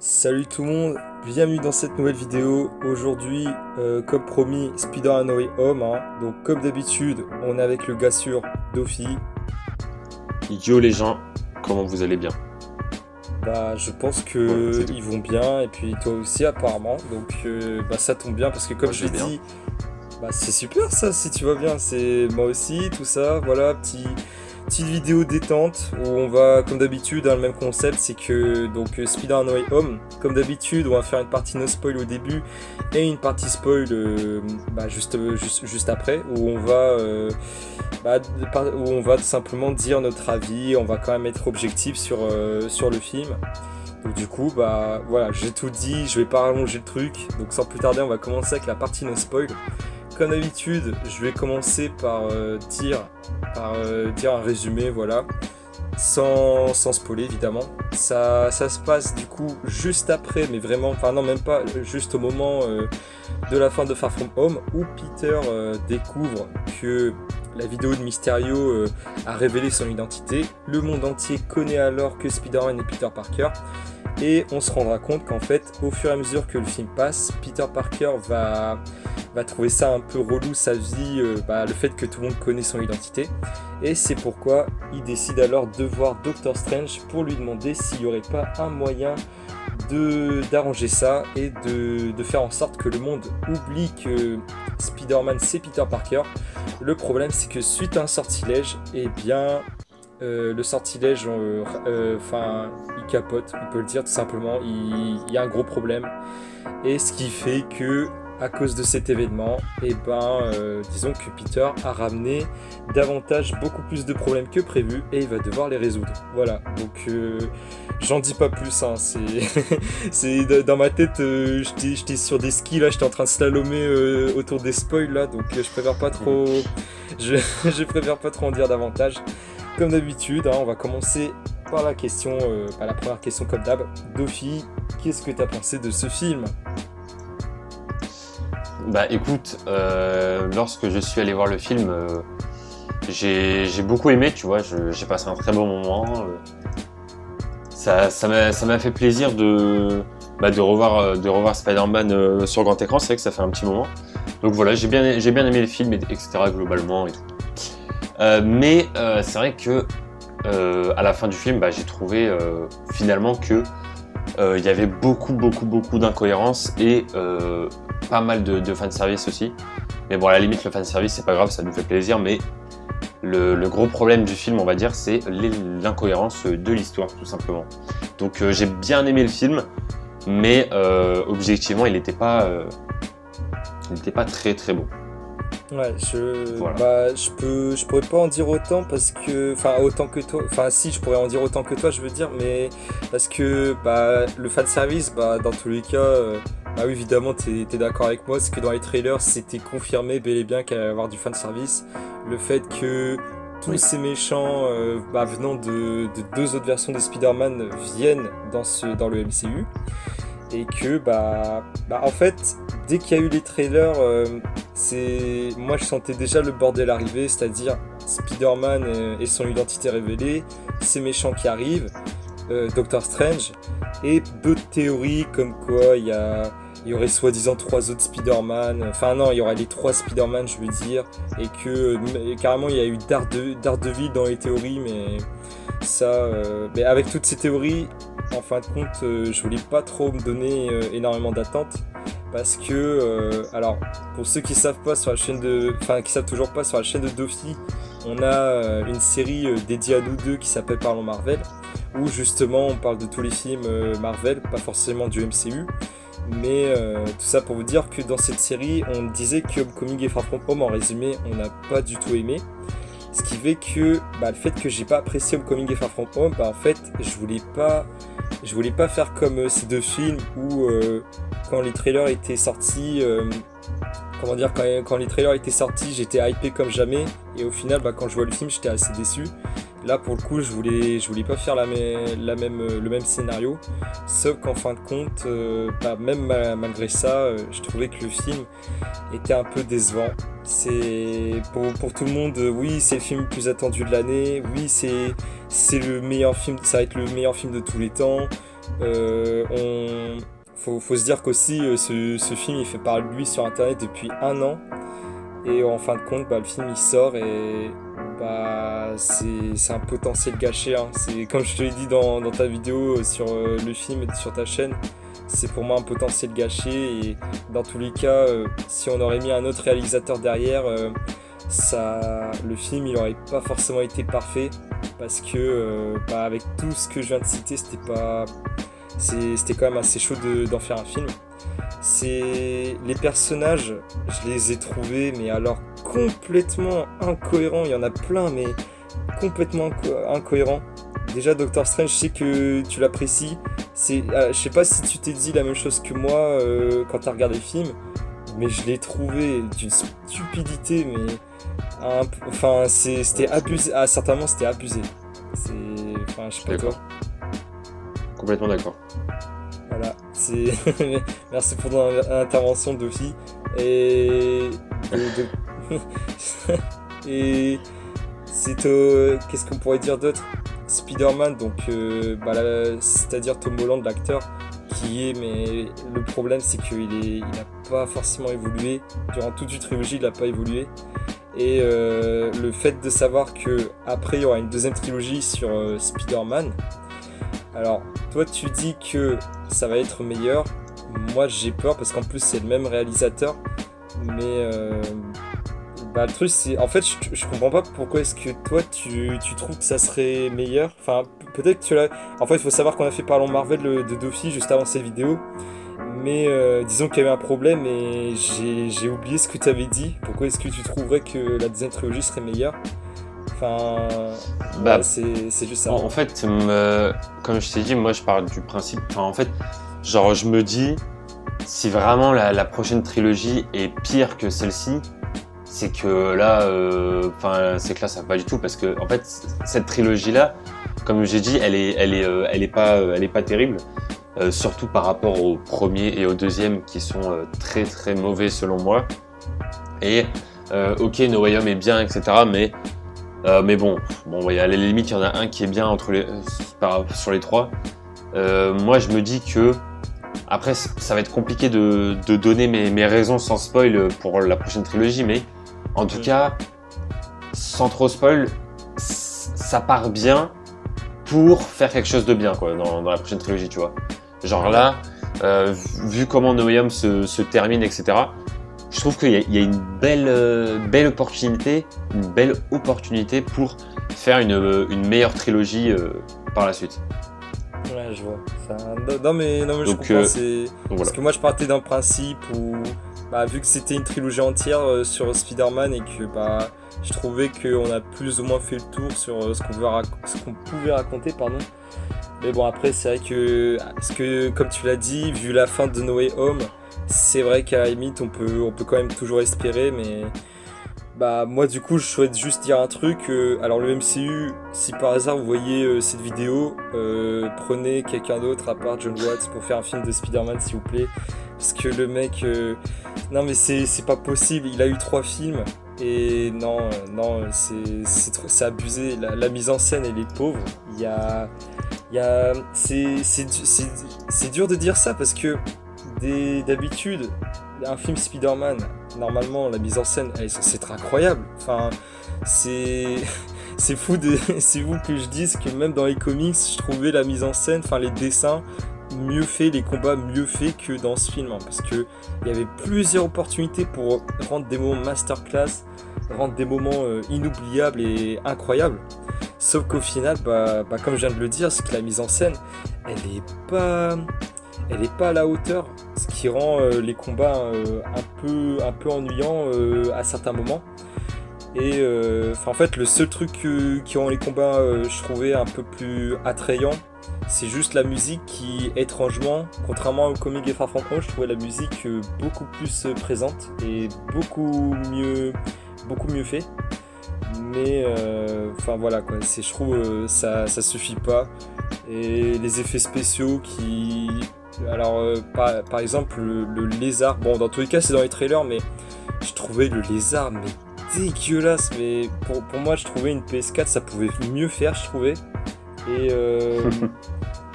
Salut tout le monde, bienvenue dans cette nouvelle vidéo. Aujourd'hui, comme promis, Spider-Man No Way Home, hein. Donc comme d'habitude, on est avec le gars sûr, Dofi. Yo les gens, comment vous allez bien? Bah je pense Voilà, que c'est tout. ils vont bien, et puis toi aussi apparemment. Donc bah ça tombe bien parce que comme Moi je je vais l'ai bien. dit, bah c'est super ça si tu vas bien. C'est moi aussi, tout ça, voilà, petite vidéo détente où on va, comme d'habitude, le même concept, c'est que donc Spider-Man No Way Home, comme d'habitude, on va faire une partie no spoil au début et une partie spoil juste après, où on va où on va tout simplement dire notre avis, on va quand même être objectif sur le film. Donc du coup, bah voilà, j'ai tout dit, je vais pas rallonger le truc, donc sans plus tarder, on va commencer avec la partie no spoil. Comme d'habitude, je vais commencer par dire un résumé, voilà, sans spoiler évidemment. Ça se passe du coup juste après, mais vraiment, enfin non, même pas, juste au moment de la fin de Far From Home, où Peter découvre que la vidéo de Mysterio a révélé son identité. Le monde entier connaît alors que Spider-Man est Peter Parker. Et on se rendra compte qu'en fait, au fur et à mesure que le film passe, Peter Parker va trouver ça un peu relou, sa vie, le fait que tout le monde connaît son identité. Et c'est pourquoi il décide alors de voir Doctor Strange pour lui demander s'il n'y aurait pas un moyen d'arranger ça et de faire en sorte que le monde oublie que Spider-Man c'est Peter Parker. Le problème c'est que suite à un sortilège, eh bien le sortilège, il capote, on peut le dire tout simplement, il y a un gros problème. Et ce qui fait que, à cause de cet événement, disons que Peter a ramené beaucoup plus de problèmes que prévu et il va devoir les résoudre. Voilà, donc j'en dis pas plus, hein, dans ma tête, j'étais sur des skis là, j'étais en train de slalomer autour des spoils là, donc je préfère pas trop, je, je préfère pas trop en dire davantage. Comme d'habitude, hein, on va commencer par la première question comme d'hab. Dofi, qu'est-ce que t'as pensé de ce film? Bah écoute, lorsque je suis allé voir le film, j'ai beaucoup aimé, tu vois, j'ai passé un très bon moment. Ça m'a fait plaisir de revoir Spider-Man sur grand écran, c'est vrai que ça fait un petit moment. Donc voilà, j'ai bien aimé le film, etc. globalement et tout. Mais c'est vrai que à la fin du film, j'ai trouvé finalement que il y avait beaucoup d'incohérences et pas mal de fanservice aussi. Mais bon, à la limite, le fanservice, c'est pas grave, ça nous fait plaisir. Mais le gros problème du film, on va dire, c'est l'incohérence de l'histoire, tout simplement. Donc j'ai bien aimé le film, mais objectivement, il n'était pas très bon. Ouais, Voilà. je pourrais pas en dire autant parce que, enfin, autant que toi, enfin, si, je pourrais en dire autant que toi, je veux dire, mais parce que, le fanservice, dans tous les cas, oui, évidemment, t'es d'accord avec moi, c'est que dans les trailers, c'était confirmé bel et bien qu'il allait y avoir du fanservice. Le fait que tous Oui. ces méchants, venant de deux autres versions de Spider-Man viennent dans le MCU. Et que en fait dès qu'il y a eu les trailers, moi je sentais déjà le bordel arriver, c'est-à-dire Spider-Man et son identité révélée, ces méchants qui arrivent, Doctor Strange et d'autres théories comme quoi il y aurait soi-disant trois autres Spider-Man, enfin non, il y aurait les trois Spider-Man je veux dire, et que carrément il y a eu Daredevil dans les théories, mais avec toutes ces théories, en fin de compte, je voulais pas trop me donner énormément d'attentes parce que, alors, pour ceux qui savent pas sur la chaîne qui savent toujours pas sur la chaîne de Dofi, on a une série dédiée à nous deux qui s'appelle Parlons Marvel, où justement on parle de tous les films Marvel, pas forcément du MCU. Mais tout ça pour vous dire que dans cette série, on disait que Homecoming et Far From Home, en résumé, on n'a pas du tout aimé. Ce qui fait que le fait que j'ai pas apprécié Homecoming et Far From Home, en fait, je voulais pas faire comme ces deux films où quand les trailers étaient sortis, quand les trailers étaient sortis, j'étais hypé comme jamais et au final, quand je vois le film, j'étais assez déçu. Là, pour le coup, je voulais pas faire le même scénario, sauf qu'en fin de compte, malgré ça, je trouvais que le film était un peu décevant. C'est pour tout le monde, oui, c'est le film le plus attendu de l'année, oui, c'est le meilleur film, ça va être le meilleur film de tous les temps. Faut se dire qu'aussi ce film il fait parler de lui sur internet depuis 1 an. Et en fin de compte, le film il sort et c'est un potentiel gâché. Hein. C'est comme je te l'ai dit dans ta vidéo sur le film et sur ta chaîne, c'est pour moi un potentiel gâché. Et dans tous les cas, si on aurait mis un autre réalisateur derrière, le film il aurait pas forcément été parfait parce que avec tout ce que je viens de citer, c'était quand même assez chaud d'en faire un film. Les personnages, je les ai trouvés, mais alors complètement incohérents. Il y en a plein, mais complètement incohérents. Déjà, Doctor Strange, je sais que tu l'apprécies. Je sais pas si tu t'es dit la même chose que moi quand t'as regardé le film, mais je l'ai trouvé d'une stupidité, mais c'était abusé. Ah, certainement, c'était abusé. Je sais pas toi. Complètement d'accord. Voilà, merci pour ton intervention, Dofi. Et et qu'est-ce qu'on pourrait dire d'autre? Spider-Man, donc c'est-à-dire Tom Holland, l'acteur, mais le problème c'est qu'il n'a pas forcément évolué durant toute une trilogie, il n'a pas évolué. Et le fait de savoir que après il y aura une deuxième trilogie sur Spider-Man. Alors, toi, tu dis que ça va être meilleur. Moi, j'ai peur parce qu'en plus, c'est le même réalisateur. Mais le truc, c'est... En fait, je comprends pas pourquoi est-ce que toi, tu trouves que ça serait meilleur. Enfin, peut-être que tu l'as... En fait, il faut savoir qu'on a fait Parlons Marvel de Dofi juste avant cette vidéo. Mais disons qu'il y avait un problème et j'ai oublié ce que tu avais dit. Pourquoi est-ce que tu trouverais que la deuxième trilogie serait meilleure? C'est juste ça. En fait, comme je t'ai dit, moi je parle du principe. En fait, je me dis, si vraiment la prochaine trilogie est pire que celle-ci, c'est que là, ça va pas du tout, parce que en fait, cette trilogie-là, comme j'ai dit, elle est pas terrible, surtout par rapport au premier et au deuxième qui sont très très mauvais selon moi. Et ok, No Way Home est bien, etc. Mais bon, à la limite, il y en a un qui est bien sur les trois. Moi, je me dis que après, ça va être compliqué de donner mes raisons sans spoil pour la prochaine trilogie, mais en tout cas, sans trop spoil, ça part bien pour faire quelque chose de bien, quoi, dans la prochaine trilogie, tu vois. Genre là, vu comment No Way Home se termine, etc., je trouve qu'il y a une belle opportunité pour faire une meilleure trilogie par la suite. Ouais, je vois. Non mais je comprends. Parce que moi je partais d'un principe où, vu que c'était une trilogie entière sur Spider-Man et que je trouvais qu'on a plus ou moins fait le tour sur ce qu'on pouvait raconter, pardon. Mais bon, après c'est vrai que comme tu l'as dit, vu la fin de No Way Home, c'est vrai qu'à la limite on peut quand même toujours espérer, mais moi du coup je souhaite juste dire un truc. Alors le MCU, si par hasard vous voyez cette vidéo, prenez quelqu'un d'autre à part John Watts pour faire un film de Spider-Man s'il vous plaît, parce que le mec non mais c'est pas possible, il a eu 3 films et non c'est abusé. La mise en scène elle est pauvre, c'est dur de dire ça parce que d'habitude, un film Spider-Man, normalement la mise en scène elle est censée être incroyable. C'est fou que je dise que même dans les comics, je trouvais la mise en scène, les dessins mieux faits, les combats mieux faits que dans ce film, parce que il y avait plusieurs opportunités pour rendre des moments masterclass, rendre des moments inoubliables et incroyables. Sauf qu'au final, comme je viens de le dire, c'est que la mise en scène, elle est pas à la hauteur, ce qui rend les combats un peu ennuyants à certains moments. Et en fait, le seul truc qui rend les combats, je trouvais un peu plus attrayant, c'est juste la musique qui, étrangement, contrairement au comic et Far From Home, je trouvais la musique beaucoup plus présente et beaucoup mieux fait. Mais voilà quoi, je trouve ça suffit pas. Et les effets spéciaux par exemple le lézard, bon dans tous les cas c'est dans les trailers, mais je trouvais le lézard dégueulasse, mais pour moi je trouvais une PS4 ça pouvait mieux faire, je trouvais. Et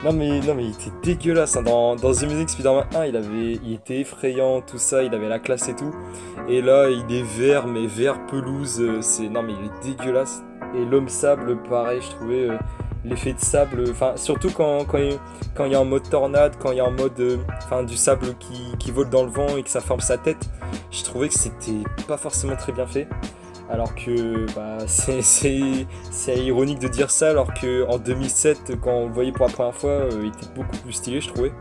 Non mais il était dégueulasse, hein. Dans The Amazing Spider-Man 1, il était effrayant, tout ça, il avait la classe et tout. Et là, il est vert, mais vert pelouse, non mais il est dégueulasse. Et l'homme sable, pareil, je trouvais l'effet de sable, enfin, surtout quand il y a en mode tornade, quand il y a en mode, enfin, du sable qui vole dans le vent et que ça forme sa tête, je trouvais que c'était pas forcément très bien fait. Alors que bah, c'est ironique de dire ça, alors que en 2007, quand on le voyait pour la première fois, il était beaucoup plus stylé, je trouvais.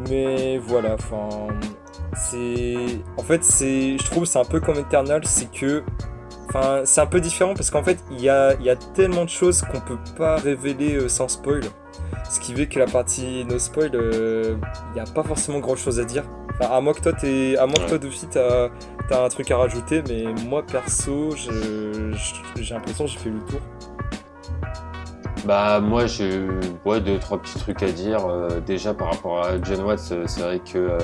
Mais voilà, enfin, je trouve c'est un peu comme Eternal, c'est que, enfin, c'est un peu différent parce qu'en fait, il y a tellement de choses qu'on peut pas révéler sans spoil. Ce qui fait que la partie no spoil, il n'y a pas forcément grand chose à dire. Enfin, à moins que toi, Dofi, t'as un truc à rajouter, mais moi, perso, j'ai l'impression que j'ai fait le tour. Bah moi j'ai ouais, deux trois petits trucs à dire. Déjà par rapport à John Watts, c'est vrai que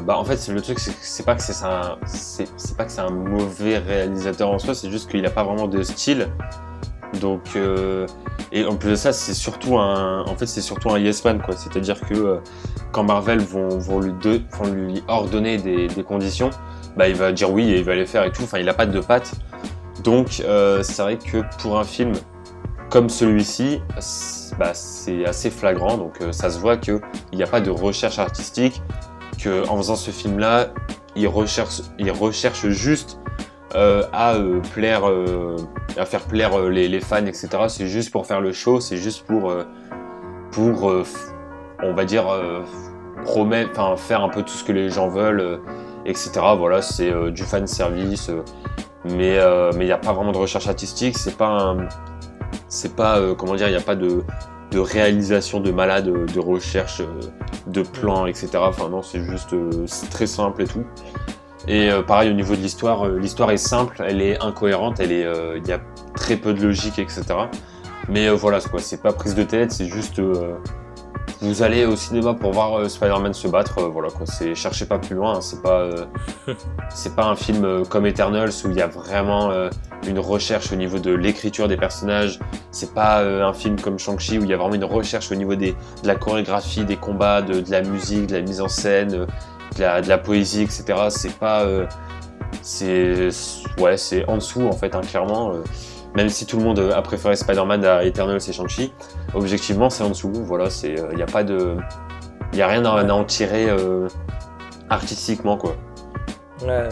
bah en fait c'est le truc, c'est pas que c'est pas que c'est un mauvais réalisateur en soi, c'est juste qu'il a pas vraiment de style. Donc et en plus de ça c'est surtout un yes man quoi. C'est-à-dire que quand Marvel vont lui ordonner des conditions, bah il va dire oui et il va les faire et tout. Enfin il a pas de patte. Donc c'est vrai que pour un film comme celui-ci, bah, c'est assez flagrant. Donc ça se voit qu'il n'y a pas de recherche artistique, qu'en faisant ce film-là, il recherche juste à faire plaire les fans, etc. C'est juste pour faire le show, c'est juste pour on va dire faire un peu tout ce que les gens veulent, etc. Voilà, c'est du fan service. Mais il n'y a pas vraiment de recherche artistique, comment dire, il n'y a pas de réalisation de malade, de recherche, de plans, etc. Enfin non, c'est juste c'est très simple et tout. Et pareil au niveau de l'histoire, l'histoire est simple, elle est incohérente, il y a très peu de logique, etc. Mais voilà, c'est pas prise de tête, c'est juste vous allez au cinéma pour voir Spider-Man se battre, voilà quoi, cherchez pas plus loin, hein, c'est pas un film comme Eternals où il y a vraiment une recherche au niveau de l'écriture des personnages, c'est pas un film comme Shang-Chi où il y a vraiment une recherche au niveau de la chorégraphie, des combats, de la musique, de la mise en scène, de la poésie, etc. C'est pas c'est en dessous en fait, hein, clairement. Même si tout le monde a préféré Spider-Man à Eternals et Shang-Chi, objectivement c'est en dessous. Voilà, il y a rien à en tirer artistiquement quoi. Ouais,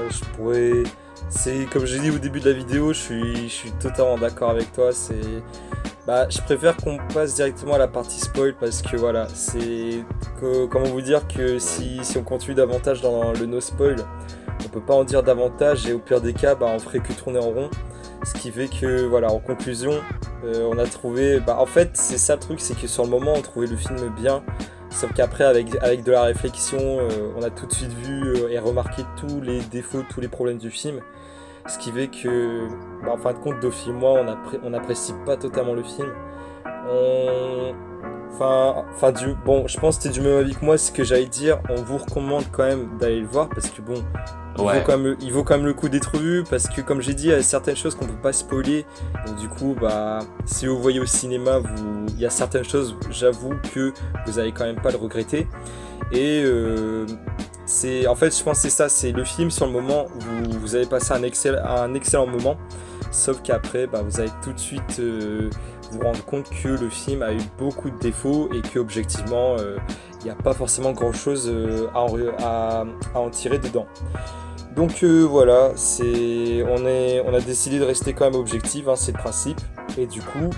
je pourrais. C'est comme j'ai dit au début de la vidéo, je suis totalement d'accord avec toi. Je préfère qu'on passe directement à la partie spoil parce que voilà, comment vous dire que si on continue davantage dans le no spoil, on peut pas en dire davantage et au pire des cas, on ferait que tourner en rond. Ce qui fait que voilà, en conclusion, on a trouvé. En fait, c'est ça le truc, c'est que sur le moment, on trouvait le film bien. Sauf qu'après, avec de la réflexion, on a tout de suite vu et remarqué tous les défauts, tous les problèmes du film. Ce qui fait que, en fin de compte, Dofi et moi, on n'apprécie pas totalement le film. Bon, je pense que tu es du même avis que moi, ce que j'allais dire, on vous recommande quand même d'aller le voir parce que bon, il vaut quand même le coup d'être vu parce que comme j'ai dit, il y a certaines choses qu'on peut pas spoiler. Donc du coup, si vous voyez au cinéma, il y a certaines choses, j'avoue que vous allez quand même pas le regretter. Et en fait, je pense que c'est ça, c'est le film sur le moment, vous allez passer un excellent moment. Sauf qu'après, vous allez tout de suite vous rendre compte que le film a eu beaucoup de défauts et que objectivement, il n'y a pas forcément grand chose à en tirer dedans. Donc voilà, on a décidé de rester quand même objectif, hein, c'est le principe. Et du coup,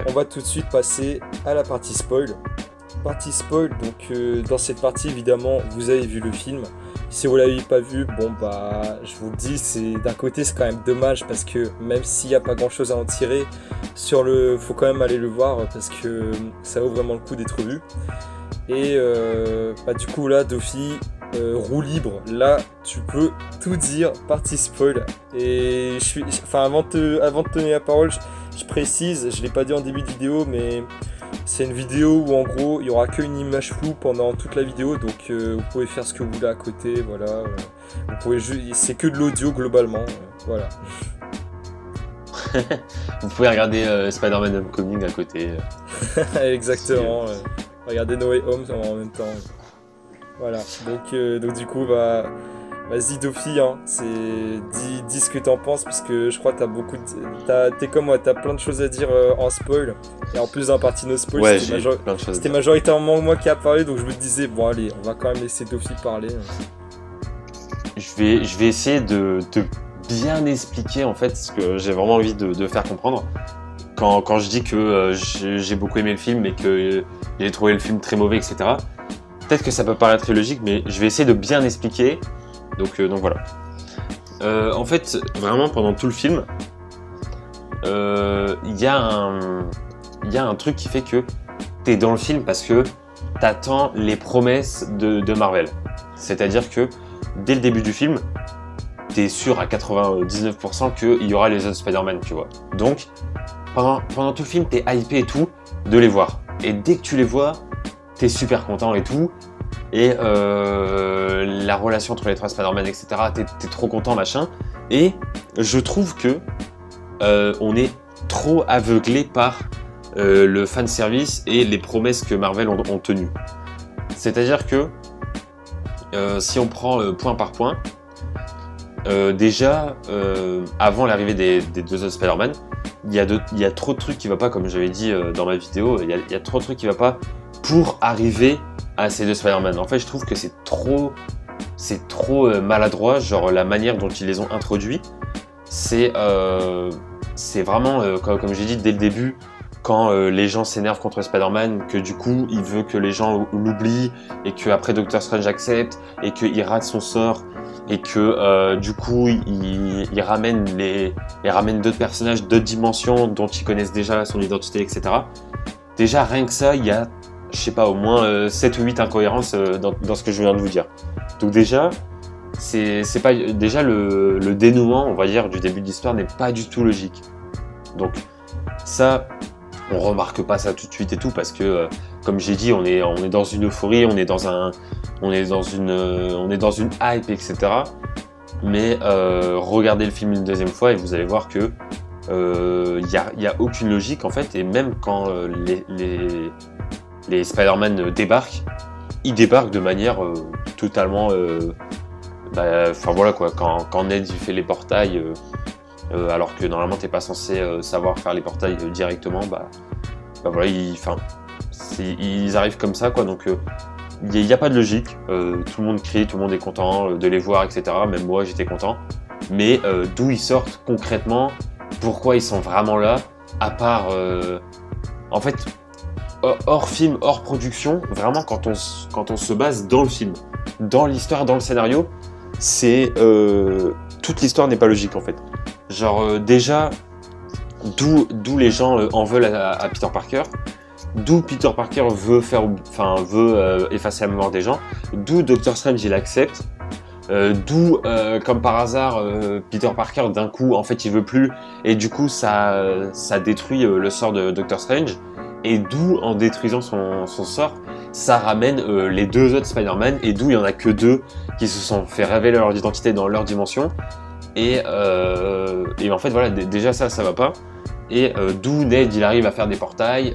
on va tout de suite passer à la partie spoil. Donc dans cette partie, évidemment, vous avez vu le film. Si vous l'avez pas vu, je vous le dis, d'un côté c'est quand même dommage parce que même s'il n'y a pas grand chose à en tirer, faut quand même aller le voir parce que ça vaut vraiment le coup d'être vu. Et du coup là, Dofi, roue libre, là tu peux tout dire, partie spoil. Et avant de te donner la parole, je précise, je l'ai pas dit en début de vidéo, mais c'est une vidéo où en gros il y aura qu'une image floue pendant toute la vidéo, donc vous pouvez faire ce que vous voulez à côté, voilà. C'est que de l'audio globalement, voilà. Vous pouvez regarder Spider-Man Homecoming à côté. Exactement. Regardez No Way Home en même temps. Voilà. Donc du coup, bah, vas-y Dofi, hein. Dis ce que t'en penses, parce que je crois que t'es comme moi, t'as plein de choses à dire en spoil. Et en plus d'un partie no spoil, Ouais, j'ai plein de choses à c'était dire. majoritairement moi qui a parlé, donc je me disais, bon allez, on va quand même laisser Dofi parler. Je vais essayer de bien expliquer en fait ce que j'ai vraiment envie de faire comprendre. Quand je dis que j'ai beaucoup aimé le film et que j'ai trouvé le film très mauvais, etc. Peut-être que ça peut paraître illogique, mais je vais essayer de bien expliquer. Donc voilà. En fait, vraiment pendant tout le film, il y a un truc qui fait que t'es dans le film parce que t'attends les promesses de Marvel. C'est-à-dire que dès le début du film, t'es sûr à 99% qu'il y aura les autres Spider-Man, tu vois. Donc, pendant tout le film, t'es hypé et tout de les voir. Et dès que tu les vois, t'es super content et tout. Et la relation entre les trois Spider-Man, etc., t'es trop content, machin. Et je trouve que on est trop aveuglé par le fanservice et les promesses que Marvel ont tenues. C'est-à-dire que si on prend point par point, déjà, avant l'arrivée des deux autres Spider-Man, il y a trop de trucs qui ne vont pas, comme j'avais dit dans ma vidéo, il y a trop de trucs qui ne vont pas pour arriver à ces deux Spider-Man. En fait, je trouve que c'est trop maladroit, genre la manière dont ils les ont introduits. C'est vraiment, comme j'ai dit dès le début, quand les gens s'énervent contre Spider-Man, que du coup, il veut que les gens l'oublient, et qu'après Doctor Strange accepte, et qu'il rate son sort, et que du coup, il ramène d'autres personnages, d'autres dimensions dont ils connaissent déjà son identité, etc. Déjà, rien que ça, il y a, je sais pas, au moins 7 ou 8 incohérences dans ce que je viens de vous dire. Donc déjà, c'est pas déjà le dénouement, on va dire, du début de l'histoire n'est pas du tout logique. Donc ça, on remarque pas ça tout de suite et tout parce que, comme j'ai dit, on est dans une euphorie, on est dans une hype, etc. Mais regardez le film une deuxième fois et vous allez voir que y a aucune logique en fait. Et même quand les Spider-Man débarquent, ils débarquent de manière totalement, enfin voilà quoi. Quand Ned il fait les portails. Alors que normalement t'es pas censé savoir faire les portails directement, voilà, ils arrivent comme ça quoi, donc il n'y a pas de logique, tout le monde crie, tout le monde est content de les voir, etc. Même moi j'étais content, mais d'où ils sortent concrètement, pourquoi ils sont vraiment là, à part en fait hors film, hors production, vraiment quand on se base dans le film, dans l'histoire, dans le scénario, c'est toute l'histoire n'est pas logique en fait. Genre déjà, d'où les gens en veulent à Peter Parker, d'où Peter Parker veut effacer la mémoire des gens, d'où Doctor Strange il accepte, d'où comme par hasard Peter Parker d'un coup en fait il veut plus et du coup ça détruit le sort de Doctor Strange, et d'où en détruisant son sort ça ramène les deux autres Spider-Man, et d'où il y en a que deux qui se sont fait révéler leur identité dans leur dimension. Et en fait voilà, déjà ça va pas, et d'où Ned il arrive à faire des portails,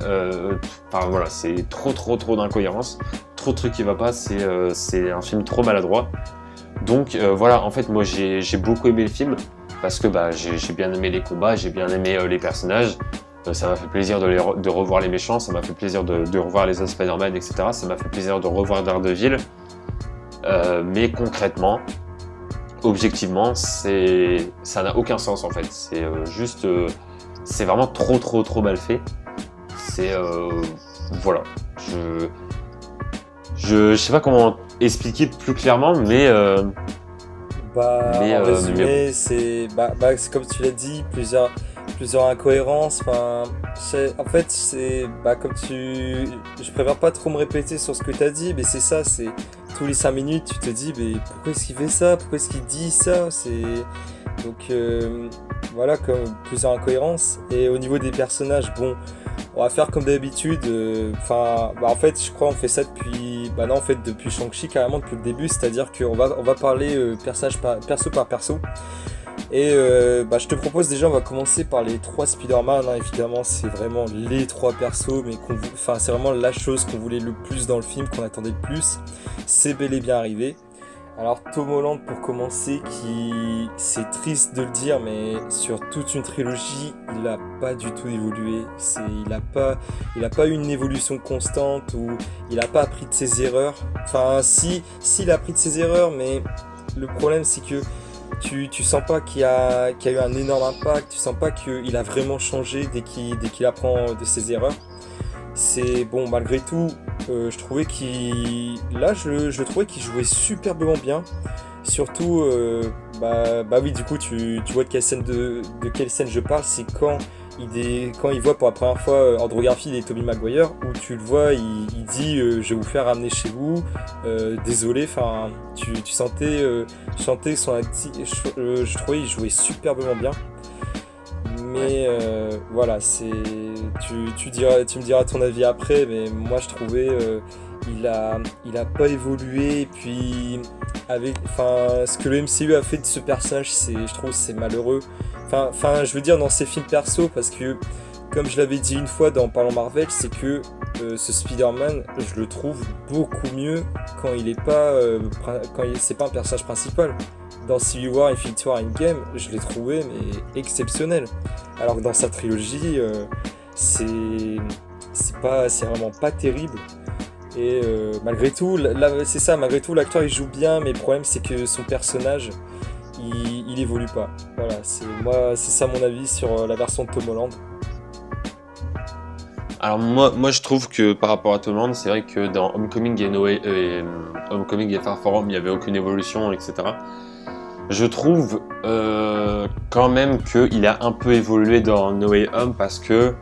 enfin voilà, c'est trop d'incohérences, trop de trucs qui va pas, c'est un film trop maladroit. Donc voilà, en fait moi j'ai beaucoup aimé le film parce que j'ai bien aimé les combats, j'ai bien aimé les personnages, ça m'a fait plaisir de revoir les méchants, ça m'a fait plaisir de revoir les autres Spider-Man, etc. Ça m'a fait plaisir de revoir Daredevil, mais concrètement, objectivement, ça n'a aucun sens en fait. C'est juste, c'est vraiment trop mal fait. C'est voilà. Je sais pas comment expliquer plus clairement, mais En résumé, c'est comme tu l'as dit, plusieurs incohérences. En fait, c'est comme je préfère pas trop me répéter sur ce que tu as dit, mais c'est ça, c'est tous les 5 minutes, tu te dis, mais pourquoi est-ce qu'il fait ça? Pourquoi est-ce qu'il dit ça? Donc, voilà, comme plusieurs incohérences. Et au niveau des personnages, bon, on va faire comme d'habitude. En fait, je crois on fait ça depuis... non, en fait, depuis Shang-Chi, carrément, depuis le début. C'est-à-dire qu'on va parler perso par perso. Et bah, je te propose déjà, on va commencer par les 3 Spider-Man, hein. Évidemment, c'est vraiment les 3 persos, mais enfin, c'est vraiment la chose qu'on voulait le plus dans le film, qu'on attendait le plus. C'est bel et bien arrivé. Alors Tom Holland pour commencer, qui c'est triste de le dire, mais sur toute une trilogie, il a pas du tout évolué. Il a pas eu une évolution constante ou il a pas appris de ses erreurs. Enfin, s'il a appris de ses erreurs, mais le problème c'est que tu sens pas qu'il y a eu un énorme impact. Tu sens pas qu'il a vraiment changé dès qu'il apprend de ses erreurs. C'est bon, malgré tout, je trouvais je le trouvais qu'il jouait superbement bien. Surtout, bah oui, du coup, tu vois de quelle scène je parle. C'est quand il voit pour la première fois Andrew Garfield et Tobey Maguire, où tu le vois, il dit je vais vous faire ramener chez vous. Désolé, enfin, tu sentais son je trouvais qu'il jouait superbement bien. Mais voilà, tu me diras ton avis après, mais moi je trouvais il a pas évolué. Et puis enfin, ce que le MCU a fait de ce personnage, je trouve c'est malheureux. Enfin, je veux dire dans ses films perso, parce que comme je l'avais dit une fois dans Parlons Marvel, c'est que ce Spider-Man, je le trouve beaucoup mieux quand il est pas c'est pas un personnage principal. Dans Civil War, Infinity War, Endgame, je l'ai trouvé mais exceptionnel. Alors que dans sa trilogie, c'est vraiment pas terrible. Et malgré tout, c'est ça, malgré tout, l'acteur il joue bien, mais le problème c'est que son personnage, il évolue pas. Voilà, c'est ça mon avis sur la version de Tom Holland. Alors moi je trouve que par rapport à Tom Holland, c'est vrai que dans Homecoming et Far From Home, il n'y avait aucune évolution, etc. Je trouve quand même qu'il a un peu évolué dans No Way Home parce que